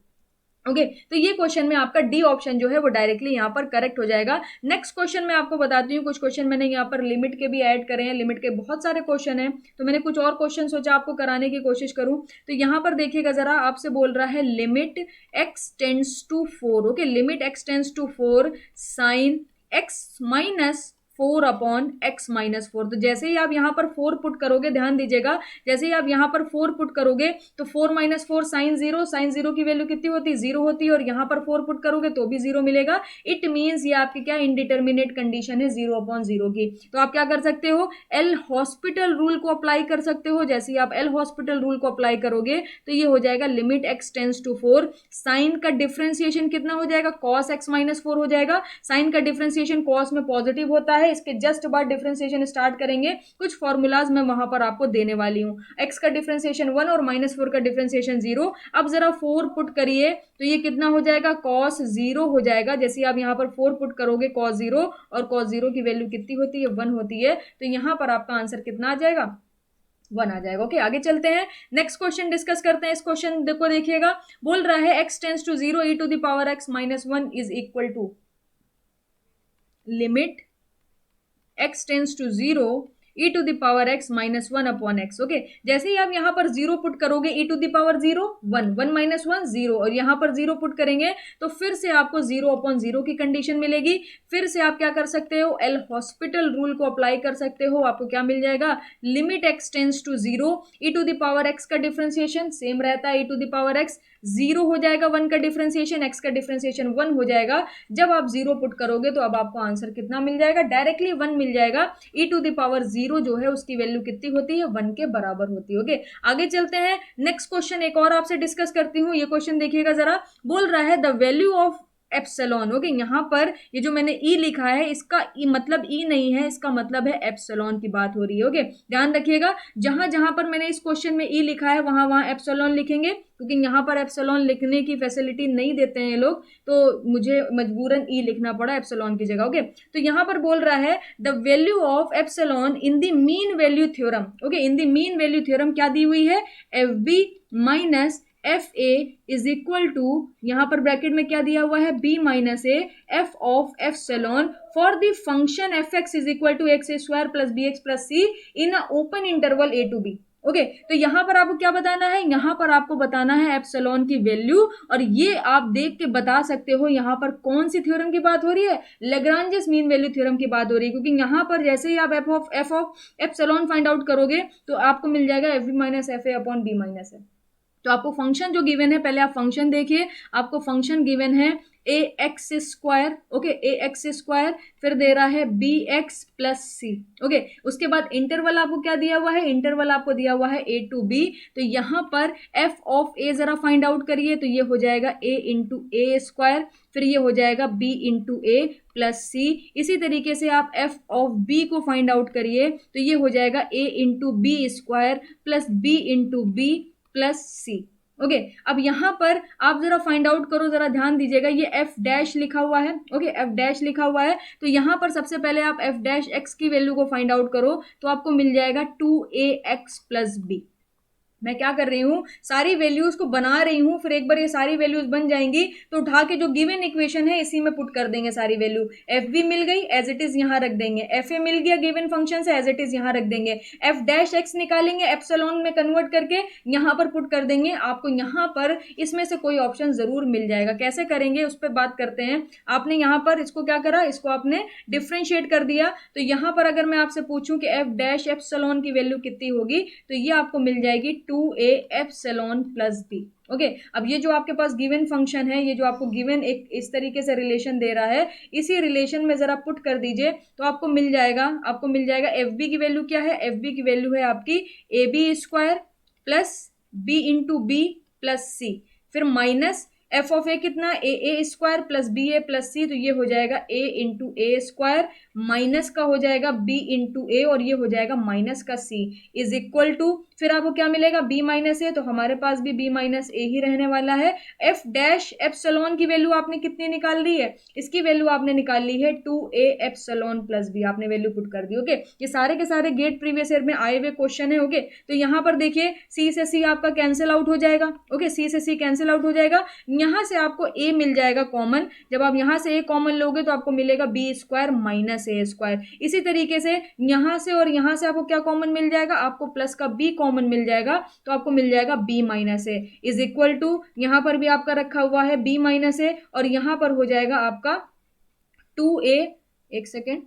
Okay तो ये क्वेश्चन में आपका डी ऑप्शन जो है वो डायरेक्टली यहाँ पर करेक्ट हो जाएगा। नेक्स्ट क्वेश्चन मैं आपको बताती हूँ, कुछ क्वेश्चन मैंने यहाँ पर लिमिट के भी ऐड करे हैं, लिमिट के बहुत सारे क्वेश्चन हैं, तो मैंने कुछ और क्वेश्चन सोचा आपको कराने की कोशिश करूँ। तो यहाँ पर देखिएगा जरा, आपसे बोल रहा है limit x tends to 4, okay limit x tends to 4 sine x minus 4 upon x minus 4। तो जैसे ही आप यहाँ पर 4 पुट करोगे, ध्यान दीजिएगा, जैसे ही आप यहाँ पर 4 पुट करोगे तो 4 माइनस 4 साइन 0, साइन 0 की वैल्यू कितनी होती है, 0 होती है, और यहाँ पर 4 पुट करोगे तो भी 0 मिलेगा। इट मीन्स ये आपकी क्या इनडिटर्मिनेट कंडीशन है 0 अपॉन 0 की। तो आप क्या कर सकते हो, एल हॉस्पिटल रूल को अप्लाई कर सकते हो। जैसे ही आप एल हॉस्पिटल रूल को अप्लाई करोगे तो ये हो जाएगा limit x tends to 4, sine का डिफ्रेंसिएशन कितना हो जाएगा, cos x माइनस 4 हो जाएगा। साइन का डिफ्रेंसिएशन cos में पॉजिटिव होता है, इसके जस्ट बाद डिफरेंशिएशन स्टार्ट करेंगे, कुछ फॉर्मूलाज मैं वहां पर आपको देने वाली हूं। x का डिफरेंशिएशन 1 और -4 का डिफरेंशिएशन 0। अब जरा 4 पुट करिए तो ये कितना हो जाएगा, cos 0 हो जाएगा। जैसे आप यहां पर 4 पुट करोगे cos 0, और cos 0 की वैल्यू कितनी होती है, 1 होती है, तो यहां पर आपका आंसर कितना आ जाएगा, 1 आ जाएगा। ओके आगे चलते हैं, नेक्स्ट क्वेश्चन डिस्कस करते हैं। इस क्वेश्चन देखो, देखिएगा, बोल रहा है x tends to 0 e to the power x minus 1 is equal to limit x tends to 0 e to the power x minus 1 upon x। Okay जैसे ही आप यहाँ पर 0 पुट करोगे, e to the power 0 1, 1 minus 1 0, और यहाँ पर 0 put करेंगे तो फिर से आपको 0 अपॉन 0 की कंडीशन मिलेगी। फिर से आप क्या कर सकते हो, एल हॉस्पिटल रूल को अप्लाई कर सकते हो। आपको क्या मिल जाएगा, limit x tends to 0 e to the power x का डिफरेंशिएशन सेम रहता है, e to the power x 0 हो जाएगा, 1 का डिफरेंशिएशन, x का डिफरेंशिएशन 1 हो जाएगा। जब आप 0 पुट करोगे तो अब आपको आंसर कितना मिल जाएगा, डायरेक्टली 1 मिल जाएगा। e टू द पावर 0 जो है उसकी वैल्यू कितनी होती है, 1 के बराबर होती है। ओके आगे चलते हैं, नेक्स्ट क्वेश्चन एक और आपसे डिस्कस करती हूँ। ये क्वेश्चन देखिएगा जरा, बोल रहा है the value of epsilon. Okay यहाँ पर ये जो मैंने ई लिखा है, इसका ई मतलब ई नहीं है, इसका मतलब है एप्सिलॉन की बात हो रही है। ओके ध्यान रखिएगा, जहां जहां पर मैंने इस क्वेश्चन में ई लिखा है वहां वहां एप्सिलॉन लिखेंगे, क्योंकि यहाँ पर एप्सिलॉन लिखने की फैसिलिटी नहीं देते हैं ये लोग, तो मुझे मजबूरन ई लिखना पड़ा एप्सिलॉन की जगह। ओके तो यहाँ पर बोल रहा है the value of epsilon in the mean value theorem. Okay in the mean value theorem क्या दी हुई है, f B minus F a is equal to, यहां पर ब्रैकेट में क्या दिया हुआ है, b minus A f of epsilon for the function f x is equal to x square plus B x plus c in a open interval A to B. Okay तो यहां पर आपको क्या बताना है, यहां पर आपको बताना है एप्सिलॉन की वैल्यू, और ये आप देख के बता सकते हो यहां पर कौन सी थ्योरम की बात हो रही है, लेग्रांजेस मीन वैल्यू थ्योरम की बात हो रही है। क्योंकि यहां पर जैसे ही आप F of epsilon find out करोगे तो आपको मिल जाएगा F B minus F A upon B minus A. तो आपको फंक्शन जो गिवन है, पहले आप फंक्शन देखिए, आपको फंक्शन गिवन है ए एक्स स्क्वायर। ओके ए एक्स स्क्वायर, फिर दे रहा है B x plus C. Okay उसके बाद इंटरवल आपको क्या दिया हुआ है, इंटरवल आपको दिया हुआ है ए टू बी। तो यहां पर एफ ऑफ ए जरा फाइंड आउट करिए, तो ये हो जाएगा ए इंटू ए स्क्वायर, फिर ये हो जाएगा B into A plus C. इसी तरीके से आप एफ ऑफ बी को फाइंड आउट करिए, तो ये हो जाएगा A into B square plus B into B plus C. Okay अब यहां पर आप जरा फाइंड आउट करो, जरा ध्यान दीजिएगा, ये एफ डैश लिखा हुआ है। ओके एफ डैश लिखा हुआ है, तो यहां पर सबसे पहले आप एफ डैश एक्स की वैल्यू को फाइंड आउट करो, तो आपको मिल जाएगा 2ax प्लस बी। मैं क्या कर रही हूँ, सारी वैल्यूज को बना रही हूँ, फिर एक बार ये सारी वैल्यूज बन जाएंगी तो उठा के जो गिवन इक्वेशन है इसी में पुट कर देंगे सारी वैल्यू। एफ बी मिल गई, एज इट इज यहाँ रख देंगे, एफ ए मिल गया गिवन फंक्शन से, एज इट इज यहाँ रख देंगे, एफ डैश एक्स निकालेंगे एप्सिलॉन में कन्वर्ट करके यहाँ पर पुट कर देंगे। आपको यहाँ पर इसमें से कोई ऑप्शन जरूर मिल जाएगा, कैसे करेंगे उस पर बात करते हैं। आपने यहाँ पर इसको क्या करा, इसको आपने डिफ्रेंशिएट कर दिया, तो यहाँ पर अगर मैं आपसे पूछूं कि एफ डैश एप्सिलॉन की वैल्यू कितनी होगी, तो ये आपको मिल जाएगी 2a epsilon plus B. Okay अब ये जो आपके पास गिवन फंक्शन है, ये जो आपको गिवन एक इस तरीके से रिलेशन दे रहा है, इसी रिलेशन में जरा पुट कर दीजिए तो आपको मिल जाएगा एफ बी की वैल्यू क्या है, एफ बी की वैल्यू है आपकी A B square plus B into B plus C, फिर माइनस एफ ऑफ ए कितना, A square plus B A plus C, तो ये हो जाएगा A into A square, minus का हो जाएगा बी इंटू ए, और ये हो जाएगा माइनस का सी, इज इक्वल टू, फिर आपको क्या मिलेगा b माइनस ए, तो हमारे पास भी b माइनस ए ही रहने वाला है। f डैश एप्सिलॉन की वैल्यू आपने कितनी निकाल ली है, इसकी वैल्यू आपने निकाल ली है 2a एप्सिलॉन प्लस b, आपने वैल्यू पुट कर दी। ओके, ये सारे के सारे गेट प्रीवियस ईयर में आए हुए क्वेश्चन है। ओके, तो यहाँ पर देखिए c से c आपका कैंसिल आउट हो जाएगा। ओके, c से c कैंसिल आउट हो जाएगा, यहाँ से आपको a मिल जाएगा कॉमन। जब आप यहाँ से a कॉमन लोगे तो आपको मिलेगा b स्क्वायर माइनस ए स्क्वायर। इसी तरीके से यहाँ से और यहाँ से आपको क्या कॉमन मिल जाएगा, आपको प्लस का b कॉमन मिल जाएगा, तो आपको मिल जाएगा b minus a is equal to, यहाँ पर भी आपका रखा हुआ है b माइनस ए, और यहाँ पर हो जाएगा आपका 2a, एक सेकेंड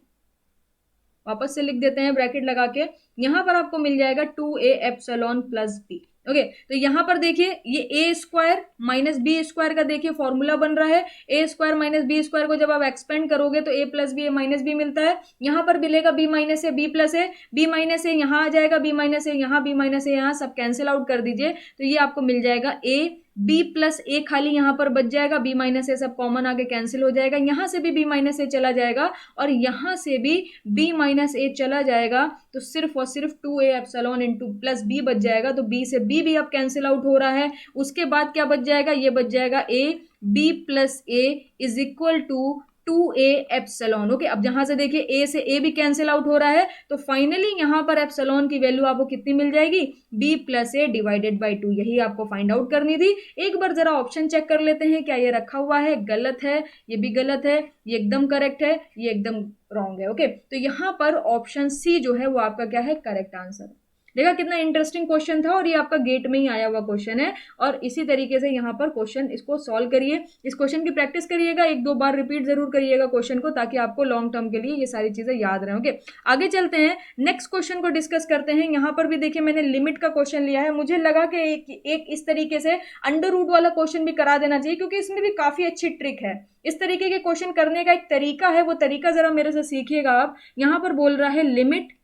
वापस से लिख देते हैं ब्रैकेट लगा के, यहाँ पर आपको मिल जाएगा 2a epsilon plus b। Okay, तो यहाँ पर देखिए ये ए स्क्वायर माइनस बी स्क्वायर का देखिए फॉर्मूला बन रहा है। ए स्क्वायर माइनस बी स्क्वायर को जब आप एक्सपेंड करोगे तो ए plus B, a minus B मिलता है। यहाँ पर मिलेगा बी माइनस ए, बी प्लस ए, बी माइनस ए यहाँ आ जाएगा, बी माइनस ए यहाँ, बी माइनस ए यहाँ, सब कैंसिल आउट कर दीजिए, तो ये आपको मिल जाएगा ए बी प्लस ए, खाली यहाँ पर बच जाएगा, बी माइनस ए सब कॉमन आगे कैंसिल हो जाएगा, यहाँ से भी बी माइनस ए चला जाएगा और यहाँ से भी बी माइनस ए चला जाएगा, तो सिर्फ और सिर्फ 2a epsilon into plus B बच जाएगा। तो b से b भी अब कैंसिल आउट हो रहा है। उसके बाद क्या बच जाएगा, ये बच जाएगा a b plus a is equal to 2a epsilon. Okay, अब यहां से देखिए a से a भी कैंसिल आउट हो रहा है, तो फाइनली यहां पर एप्सिलॉन की वैल्यू आपको कितनी मिल जाएगी, b plus A divided by 2। यही आपको फाइंड आउट करनी थी। एक बार जरा ऑप्शन चेक कर लेते हैं, क्या ये रखा हुआ है, गलत है, ये भी गलत है, ये एकदम करेक्ट है, ये एकदम रॉन्ग है। ओके, तो यहां पर ऑप्शन सी जो है वो आपका क्या है, करेक्ट आंसर। देखा कितना इंटरेस्टिंग क्वेश्चन था, और ये आपका गेट में ही आया हुआ क्वेश्चन है। और इसी तरीके से यहाँ पर क्वेश्चन इसको सॉल्व करिए, इस क्वेश्चन की प्रैक्टिस करिएगा, एक दो बार रिपीट जरूर करिएगा क्वेश्चन को, ताकि आपको लॉन्ग टर्म के लिए ये सारी चीजें याद रहें। ओके, आगे चलते हैं, नेक्स्ट क्वेश्चन को डिस्कस करते हैं। यहाँ पर भी देखिए मैंने लिमिट का क्वेश्चन लिया है, मुझे लगा कि एक इस तरीके से अंडर रूट वाला क्वेश्चन भी करा देना चाहिए, क्योंकि इसमें भी काफी अच्छी ट्रिक है। इस तरीके के क्वेश्चन करने का एक तरीका है, वो तरीका जरा मेरे से सीखिएगा आप। यहाँ पर बोल रहा है limit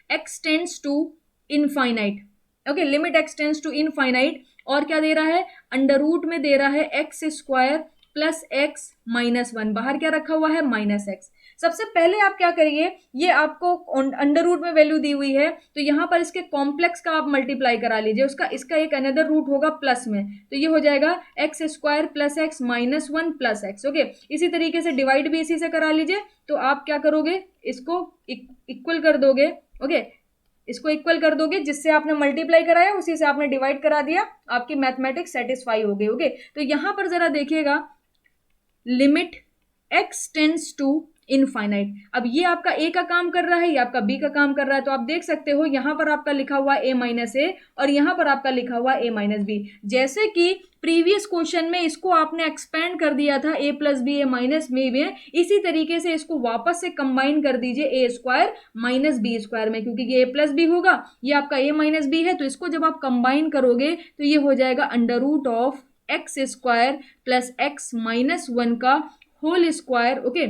x tends to infinite. Okay, limit x tends to infinite, और क्या दे रहा है, अंडर रूट में दे रहा है x square plus x minus 1, बाहर क्या रखा हुआ है, माइनस एक्स। सबसे पहले आप क्या करिए, ये आपको अंडर रूट में वैल्यू दी हुई है, तो यहाँ पर इसके कॉम्प्लेक्स का आप मल्टीप्लाई करा लीजिए, उसका इसका एक अनदर रूट होगा प्लस में, तो ये हो जाएगा x square plus x minus 1 plus x. Okay, इसी तरीके से डिवाइड भी इसी से करा लीजिए, तो आप क्या करोगे, इसको इक्वल कर दोगे। ओके, इसको इक्वल कर दोगे, जिससे आपने मल्टीप्लाई कराया उसी से आपने डिवाइड करा दिया, आपकी मैथमेटिक्स सेटिस्फाई हो गई। ओके, तो यहां पर जरा देखिएगा, limit x tends to infinite, अब ये आपका a का काम कर रहा है, ये आपका b का काम कर रहा है, तो आप देख सकते हो यहां पर आपका लिखा हुआ a माइनस ए और यहां पर आपका लिखा हुआ a माइनस बी। जैसे कि प्रीवियस क्वेश्चन में इसको आपने एक्सपेंड कर दिया था a plus B a minus में, इसी तरीके से इसको वापस से कंबाइन कर दीजिए a square minus b square में, क्योंकि ये a प्लस बी होगा, ये आपका a माइनस बी है, तो इसको जब आप कंबाइन करोगे तो ये हो जाएगा under root of x square plus x minus 1 का होल स्क्वायर। ओके,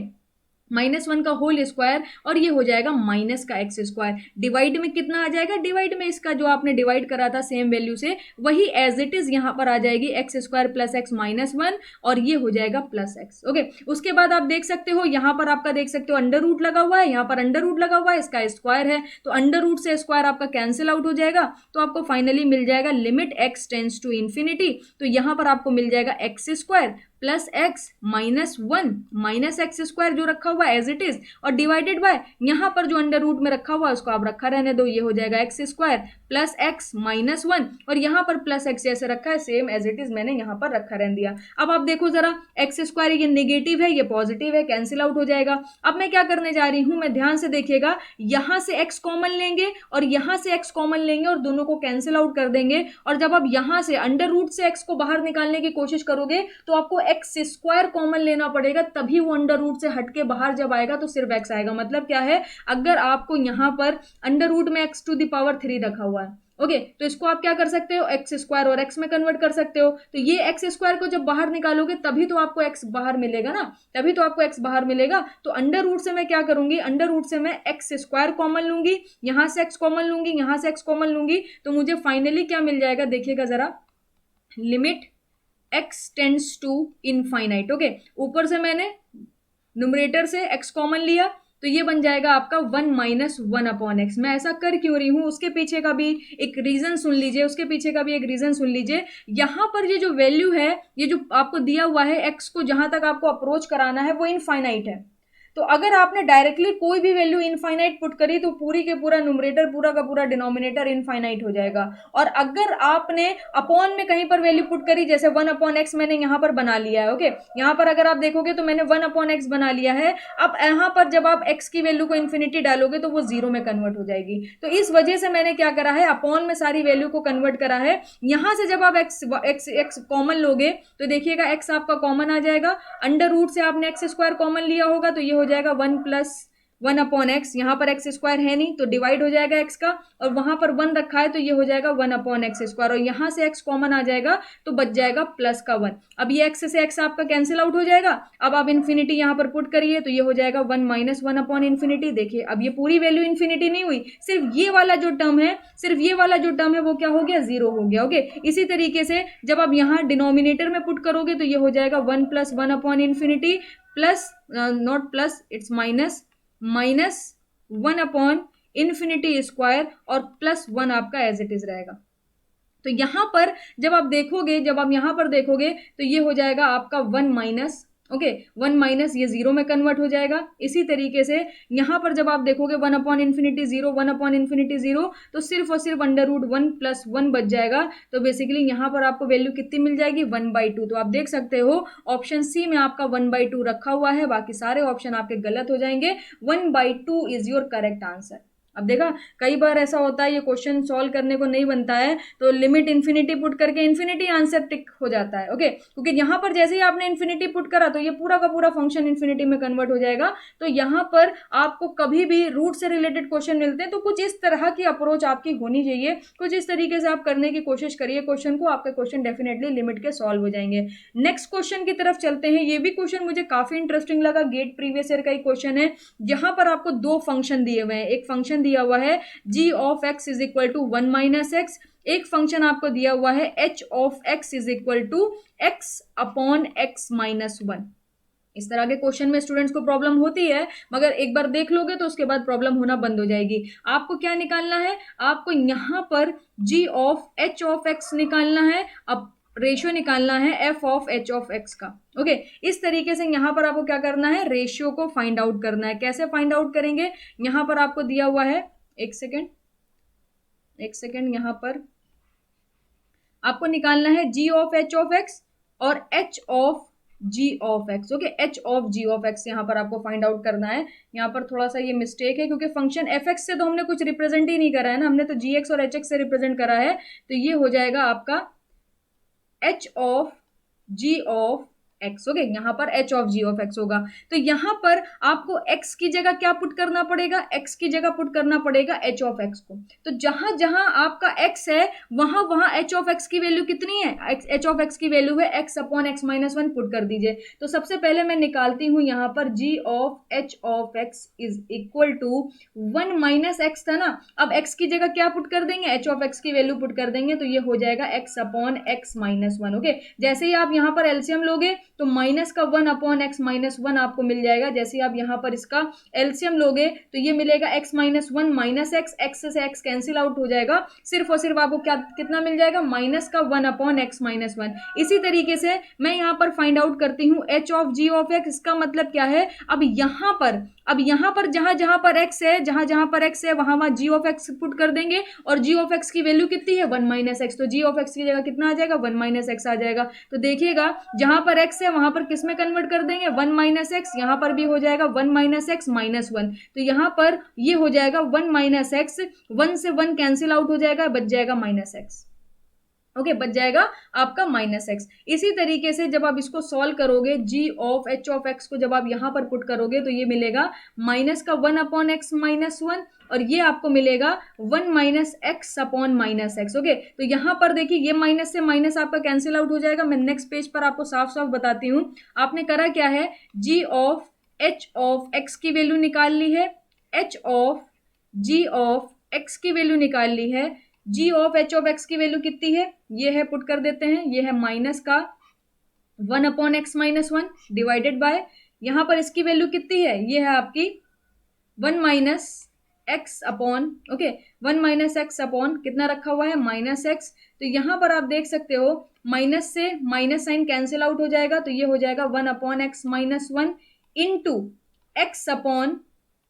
माइनस 1 का होल स्क्वायर, और ये हो जाएगा माइनस का एक्स स्क्वायर। डिवाइड में कितना आ जाएगा, डिवाइड में इसका जो आपने डिवाइड करा था सेम वैल्यू से, वही एज इट इज यहाँ पर आ जाएगी x square plus x minus 1, और ये हो जाएगा प्लस एक्स। ओके, उसके बाद आप देख सकते हो यहाँ पर आपका देख सकते हो अंडर रूट लगा हुआ है, यहाँ पर अंडर रूट लगा हुआ है, इसका स्क्वायर है, तो अंडर रूट से स्क्वायर आपका कैंसिल आउट हो जाएगा, तो आपको फाइनली मिल जाएगा limit x tends to infinity, तो यहाँ पर आपको मिल जाएगा x square plus x minus 1 minus x square जो रखा हुआ एज इट इज, और डिवाइडेड बाय यहाँ पर जो अंडर रूट में रखा हुआ है उसको आप रखा रहने दो, ये हो जाएगा x square plus x minus 1, और यहाँ पर प्लस एक्स जैसे रखा है सेम एज इट इज मैंने यहाँ पर रखा रहने दिया। अब आप देखो जरा, एक्स स्क्वायर ये नेगेटिव है, ये पॉजिटिव है, कैंसिल आउट हो जाएगा। अब मैं क्या करने जा रही हूँ, मैं ध्यान से देखिएगा, यहाँ से एक्स कॉमन लेंगे और यहाँ से एक्स कॉमन लेंगे और दोनों को कैंसिल आउट कर देंगे, और जब आप यहाँ से अंडर रूट से एक्स को बाहर निकालने की कोशिश करोगे तो आपको एक्स स्क्वायर कॉमन लेना पड़ेगा, तभी वो अंडर रूट से हटके बाहर जब आएगा तो सिर्फ एक्स आएगा। मतलब क्या है, अगर आपको यहाँ पर अंडर रूट में एक्स टू द पावर 3 रखा हुआ है, ओके, तो इसको आप क्या कर सकते हो, एक्स स्क्वायर और एक्स में कन्वर्ट कर सकते हो, तो ये एक्स स्क्वायर को जब बाहर निकालोगे तभी तो आपको एक्स बाहर मिलेगा ना, तभी तो आपको एक्स बाहर मिलेगा। तो अंडर रूट से मैं क्या करूंगी, अंडर रूट से मैं एक्स स्क्वायर कॉमन लूंगी, यहां से एक्स कॉमन लूंगी, यहां से एक्स कॉमन लूंगी, तो मुझे फाइनली क्या मिल जाएगा, देखिएगा जरा, limit x tends to infinite. Okay, ऊपर से मैंने न्यूमरेटर से x कॉमन लिया, तो ये बन जाएगा आपका 1 माइनस 1/x। मैं ऐसा कर क्यों रही हूँ, उसके पीछे का भी एक रीजन सुन लीजिए, उसके पीछे का भी एक रीजन सुन लीजिए। यहाँ पर ये जो वैल्यू है, ये जो आपको दिया हुआ है x को जहां तक आपको अप्रोच कराना है वो इनफाइनाइट है। तो अगर आपने डायरेक्टली कोई भी वैल्यू इनफाइनाइट पुट करी तो पूरी के पूरा न्यूमरेटर, पूरा का पूरा डिनोमिनेटर इनफाइनाइट हो जाएगा। और अगर आपने अपॉन में कहीं पर वैल्यू पुट करी, जैसे 1/x मैंने यहाँ पर बना लिया है, ओके, यहाँ पर अगर आप देखोगे तो मैंने 1/x बना लिया है। अब यहाँ पर जब आप x की वैल्यू को इन्फिनिटी डालोगे तो वो जीरो में कन्वर्ट हो जाएगी। तो इस वजह से मैंने क्या करा है, अपॉन में सारी वैल्यू को कन्वर्ट करा है। यहां से जब आप x कॉमन लोगे तो देखिएगा x आपका कॉमन आ जाएगा। अंडर रूट से आपने x स्क्वायर कॉमन लिया होगा तो ये हो जाएगा 1 प्लस 1/x। यहाँ पर एक्स स्क्वायर है नहीं तो डिवाइड हो जाएगा x का, और वहां पर 1 रखा है तो ये हो जाएगा 1/x स्क्वायर, और यहाँ से x कॉमन आ जाएगा तो बच जाएगा प्लस का 1। अब ये x से x आपका कैंसिल आउट हो जाएगा। अब आप इन्फिनिटी यहाँ पर पुट करिए तो ये हो जाएगा 1 माइनस 1/इन्फिनिटी। देखिए अब ये पूरी वैल्यू इन्फिनिटी नहीं हुई, सिर्फ ये वाला जो टर्म है, सिर्फ ये वाला जो टर्म है वो क्या हो गया, जीरो हो गया। ओके, इसी तरीके से जब आप यहाँ डिनोमिनेटर में पुट करोगे तो ये हो जाएगा 1 प्लस 1/इन्फिनिटी plus not plus, it's minus 1/इन्फिनिटी स्क्वायर, और प्लस 1 आपका एज इट इज रहेगा। तो यहां पर जब आप देखोगे, जब आप यहां पर देखोगे तो ये हो जाएगा आपका 1 माइनस, ओके, 1 माइनस ये जीरो में कन्वर्ट हो जाएगा। इसी तरीके से यहां पर जब आप देखोगे 1/इन्फिनिटी जीरो, 1/इन्फिनिटी जीरो, तो सिर्फ और सिर्फ अंडर रूट 1 प्लस 1 बच जाएगा। तो बेसिकली यहां पर आपको वैल्यू कितनी मिल जाएगी, 1/2। तो आप देख सकते हो ऑप्शन सी में आपका 1/2 रखा हुआ है, बाकी सारे ऑप्शन आपके गलत हो जाएंगे। 1/2 इज योर करेक्ट आंसर। अब देखा, कई बार ऐसा होता है ये क्वेश्चन सॉल्व करने को नहीं बनता है तो लिमिट इन्फिनिटी पुट करके इन्फिनिटी आंसर टिक हो जाता है। ओके, क्योंकि यहां पर जैसे ही आपने इन्फिनिटी पुट करा तो ये पूरा का पूरा फंक्शन इन्फिनिटी में कन्वर्ट हो जाएगा। तो यहां पर आपको कभी भी रूट से रिलेटेड क्वेश्चन मिलते हैं तो कुछ इस तरह की अप्रोच आपकी होनी चाहिए, कुछ इस तरीके से आप करने की कोशिश करिए क्वेश्चन को, आपके क्वेश्चन डेफिनेटली लिमिट के सॉल्व हो जाएंगे। नेक्स्ट क्वेश्चन की तरफ चलते हैं। ये भी क्वेश्चन मुझे काफी इंटरेस्टिंग लगा, गेट प्रीवियस ईयर का ही क्वेश्चन है, जहां पर आपको दो फंक्शन दिए हुए हैं। एक फंक्शन दिया हुआ है g of x is equal to 1 minus x, एक फंक्शन आपको दिया हुआ है h of x is equal to x upon x minus 1। इस तरह के क्वेश्चन में स्टूडेंट्स को प्रॉब्लम होती है, मगर एक बार देख लोगे तो उसके बाद प्रॉब्लम होना बंद हो जाएगी। आपको क्या निकालना है, आपको यहां पर g of h of x निकालना है, अब रेशियो निकालना है f of h of x का। ओके, इस तरीके से यहां पर आपको क्या करना है, रेशियो को फाइंड आउट करना है। कैसे फाइंड आउट करेंगे, यहां पर आपको दिया हुआ है, एक सेकेंड, यहां पर आपको निकालना है g of h of x और h of g of x। Okay, h of g of x यहां पर आपको फाइंड आउट करना है। यहां पर थोड़ा सा ये मिस्टेक है क्योंकि फंक्शन fx से तो हमने कुछ रिप्रेजेंट ही नहीं करा है ना, हमने तो gx और hx से रिप्रेजेंट करा है। तो ये हो जाएगा आपका h of g of x। Okay, यहां पर h of g of x होगा। तो यहां पर आपको x की जगह क्या पुट करना पड़ेगा, x की जगह पुट करना पड़ेगा h ऑफ x को। तो जहां जहां आपका x है वहां वहां h ऑफ x की वैल्यू कितनी है, h ऑफ x की वैल्यू है x upon x minus 1 put कर दीजिए। तो सबसे पहले मैं निकालती हूं यहां पर g of h of x is equal to 1 minus x था ना, अब x की जगह क्या पुट कर देंगे, h ऑफ x की वैल्यू पुट कर देंगे, तो ये हो जाएगा x upon x minus 1। Okay, जैसे ही आप यहां पर एलसीएम लोगे तो माइनस का 1 अपॉन x माइनस 1 आपको मिल जाएगा। जैसे आप यहां पर इसका एलसीएम लोगे तो ये मिलेगा x माइनस 1 माइनस x से x कैंसिल आउट हो जाएगा, सिर्फ और सिर्फ आपको क्या कितना मिल जाएगा, माइनस का 1 अपॉन x माइनस 1। इसी तरीके से मैं यहां पर फाइंड आउट करती हूं h of g of x। इसका मतलब क्या है, अब यहां पर जहां जहां पर x है, जहां जहां पर x है वहां वहां g ऑफ x पुट कर देंगे, और g ऑफ x की वैल्यू कितनी है, 1 माइनस एक्स। तो g ऑफ x की जगह कितना आ जाएगा, 1 माइनस एक्स आ जाएगा। तो देखिएगा जहां पर x है वहां पर किस में कन्वर्ट कर देंगे, 1 माइनस एक्स, यहां पर भी हो जाएगा 1 माइनस एक्स माइनस 1। तो यहां पर ये हो जाएगा 1 माइनस एक्स, 1 से 1 कैंसिल आउट हो जाएगा, बच जाएगा माइनस एक्स। ओके, बच जाएगा आपका माइनस एक्स। इसी तरीके से जब आप इसको सॉल्व करोगे, g of h of x को जब आप यहां पर पुट करोगे तो ये मिलेगा माइनस का 1 अपॉन x माइनस 1, और ये आपको मिलेगा 1 minus x upon minus x. Okay, तो यहां पर देखिए ये माइनस से माइनस आपका कैंसिल आउट हो जाएगा। मैं नेक्स्ट पेज पर आपको साफ साफ बताती हूँ। आपने करा क्या है, g of h of x की वैल्यू निकाल ली है, h of g of x की वैल्यू निकाल ली है, g of h of x की वैल्यू कितनी है, ये है, पुट कर देते हैं, ये है माइनस का 1 upon x minus 1 divided by, यहां पर इसकी वैल्यू कितनी है, ये है आपकी 1 minus x upon, okay, 1 minus x upon कितना रखा हुआ है, माइनस एक्स। तो यहाँ पर आप देख सकते हो माइनस से माइनस साइन कैंसिल आउट हो जाएगा, तो ये हो जाएगा 1 upon x minus 1 into x upon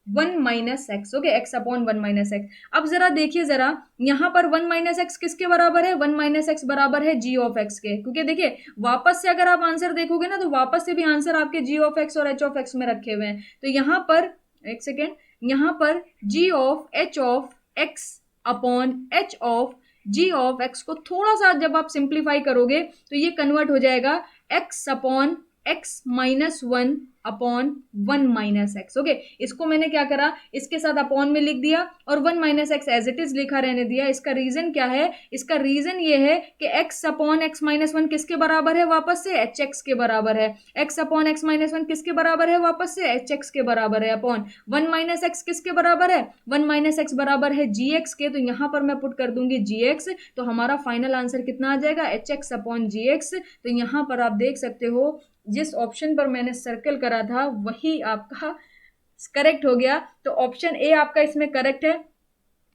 1 minus x, okay, x upon 1 minus x. अब जरा देखिए जरा, यहाँ पर 1 माइनस एक्स किसके बराबर है, 1 माइनस एक्स बराबर है जी ऑफ एक्स के, क्योंकि देखिए वापस से अगर आप आंसर देखोगे ना तो वापस से भी आंसर आपके जी ऑफ एक्स और एच ऑफ एक्स में रखे हुए हैं। तो यहाँ पर एक सेकेंड, यहाँ पर G of H of X upon H of G of X को थोड़ा सा जब आप सिंप्लीफाई करोगे तो ये कन्वर्ट हो जाएगा x upon x minus 1 upon 1 minus x, okay. इसको मैंने क्या करा, इसके साथ अपॉन में लिख दिया और 1 minus x as it is लिखा रहने दिया। इसका रीजन क्या है, इसका रीजन ये है कि एक्स अपॉन एक्स माइनस 1 किसके बराबर है, वापस से एच एक्स के बराबर है। एक्स अपॉन एक्स माइनस 1 किसके बराबर है, वापस से एच एक्स के बराबर है, अपॉन 1 माइनस एक्स किसके बराबर है, 1 माइनस एक्स बराबर है जी एक्स के। तो यहां पर मैं पुट कर दूंगी जी एक्स, तो हमारा फाइनल आंसर कितना आ जाएगा, एच एक्स अपॉन जी एक्स। तो यहां पर आप देख सकते हो जिस ऑप्शन पर मैंने सर्कल करा था वही आपका करेक्ट हो गया। तो ऑप्शन ए आपका इसमें करेक्ट है,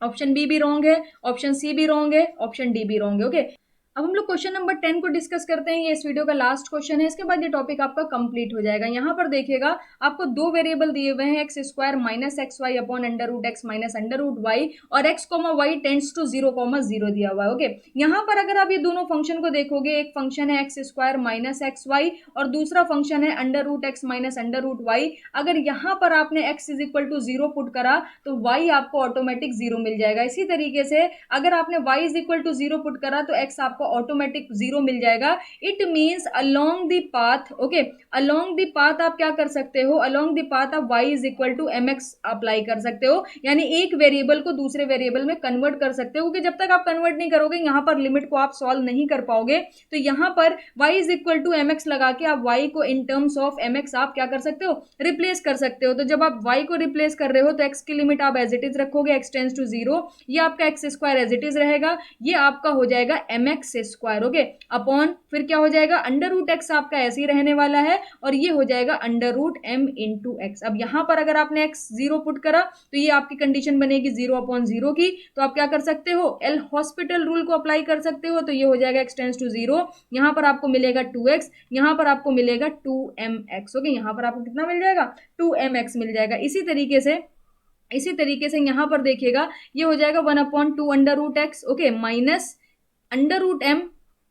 ऑप्शन बी भी रॉन्ग है, ऑप्शन सी भी रॉन्ग है, ऑप्शन डी भी रॉन्ग है, ओके। अब हम लोग क्वेश्चन नंबर 10 को डिस्कस करते हैं। ये इस वीडियो का लास्ट क्वेश्चन है, इसके बाद ये टॉपिक आपका कंप्लीट हो जाएगा। यहाँ पर देखिएगा आपको दो वेरिएबल दिए हुए हैं, X square minus x Y upon under root x minus under root Y, और X comma Y tends to 0,0 दिया हुआ है, ओके। यहाँ पर अगर आप ये दोनों फंक्शन को देखोगे, एक फंक्शन है x square minus x y और दूसरा फंक्शन है under root x minus under root y. अगर यहाँ पर आपने x is equal to 0 put करा तो वाई आपको ऑटोमेटिक 0 मिल जाएगा। इसी तरीके से अगर आपने y is equal to 0 put करा तो एक्स आपको ऑटोमेटिक 0 मिल जाएगा। It means along the path, okay, along the path आप क्या कर सकते हो, अलोंग द पाथ आप y is equal to m x apply कर सकते हो, यानी एक वेरिएबल को दूसरे वेरिएबल में कन्वर्ट कर सकते हो, क्योंकि जब तक आप कन्वर्ट नहीं करोगे यहाँ पर लिमिट को आप सॉल्व नहीं कर पाओगे। तो यहाँ पर y is equal to m x लगा के आप y को in terms of m x आप क्या कर सकते हो, रिप्लेस कर सकते हो। तो जब आप y को रिप्लेस कर रहे हो तो x की लिमिट आप एज इट इज रखोगे, x टेंड्स टू 0, ये आपका x square as it is रहेगा, ये आपका हो जाएगा m x square, okay, upon फिर क्या हो जाएगा, अंडर रूट एक्स आपका ऐसे ही रहने वाला है और ये हो जाएगा under root m into x. अब यहां पर अगर आपने एक्स 0 पुट करा तो ये आपकी कंडीशन बनेगी 0 अपॉन 0 की। तो आप क्या कर सकते हो, एल हॉस्पिटल रूल को अप्लाई कर सकते हो, तो ये हो जाएगा एक्स टेंड्स टू 0, यहां पर आपको मिलेगा 2x, यहां पर आपको मिलेगा 2mx, ओके, यहां पर आपको कितना मिल जाएगा, 2mx मिल जाएगा। इसी तरीके से यहां पर देखिएगा ये हो जाएगा 1 upon 2 under root x, okay, minus under root m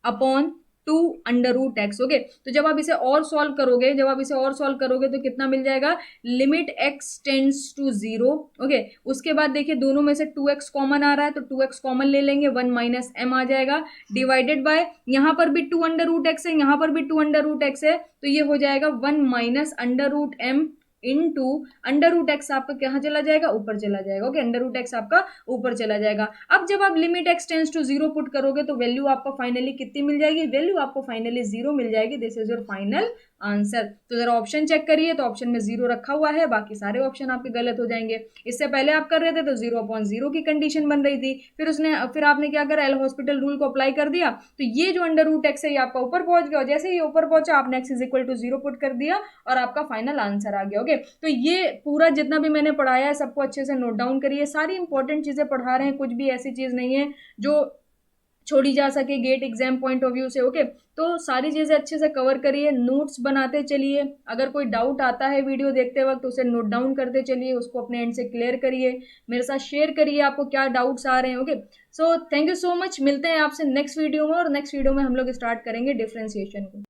upon 2 under root x, okay. तो जब आप इसे और सॉल्व करोगे तो कितना मिल जाएगा, limit x tends to 0, okay. उसके बाद देखिए दोनों में से 2x कॉमन आ रहा है तो 2x कॉमन ले लेंगे, 1 माइनस एम आ जाएगा, डिवाइडेड बाय यहाँ पर भी 2 अंडर रूट एक्स है, यहाँ पर भी 2 अंडर रूट एक्स है, तो ये हो जाएगा 1 minus under root m into under root x आपका कहाँ चला जाएगा, ऊपर चला जाएगा, ओके, अंडर रूट एक्स आपका ऊपर चला जाएगा। अब जब आप limit x tends to 0 put करोगे तो वैल्यू आपको फाइनली कितनी मिल जाएगी, वैल्यू आपको फाइनली 0 मिल जाएगी। This is your final answer. तो जरा ऑप्शन चेक करिए, तो ऑप्शन में 0 रखा हुआ है, बाकी सारे ऑप्शन आपके गलत हो जाएंगे। इससे पहले आप कर रहे थे तो 0 अपॉन 0 की कंडीशन बन रही थी, फिर आपने क्या करा, एल हॉस्पिटल रूल को अप्लाई कर दिया, तो ये जो अंडर रूट एक्स है ये आपका ऊपर पहुंच गया, और जैसे ये ऊपर पहुंचा आपने x is equal to 0 put कर दिया और आपका फाइनल आंसर आ गया, ओके। तो ये पूरा जितना भी मैंने पढ़ाया है सबको अच्छे से नोट डाउन करिए, सारी इंपॉर्टेंट चीजें पढ़ा रहे हैं, कुछ भी ऐसी चीज नहीं है जो छोड़ी जा सके GATE exam point of view से, ओके। तो सारी चीजें अच्छे से कवर करिए, नोट्स बनाते चलिए, अगर कोई डाउट आता है वीडियो देखते वक्त उसे नोट डाउन करते चलिए, उसको अपने एंड से क्लियर करिए, मेरे साथ शेयर करिए आपको क्या डाउट्स आ रहे हैं, okay. So thank you so much, मिलते हैं आपसे नेक्स्ट वीडियो में, और नेक्स्ट वीडियो में हम लोग स्टार्ट करेंगे डिफरेंशिएशन को।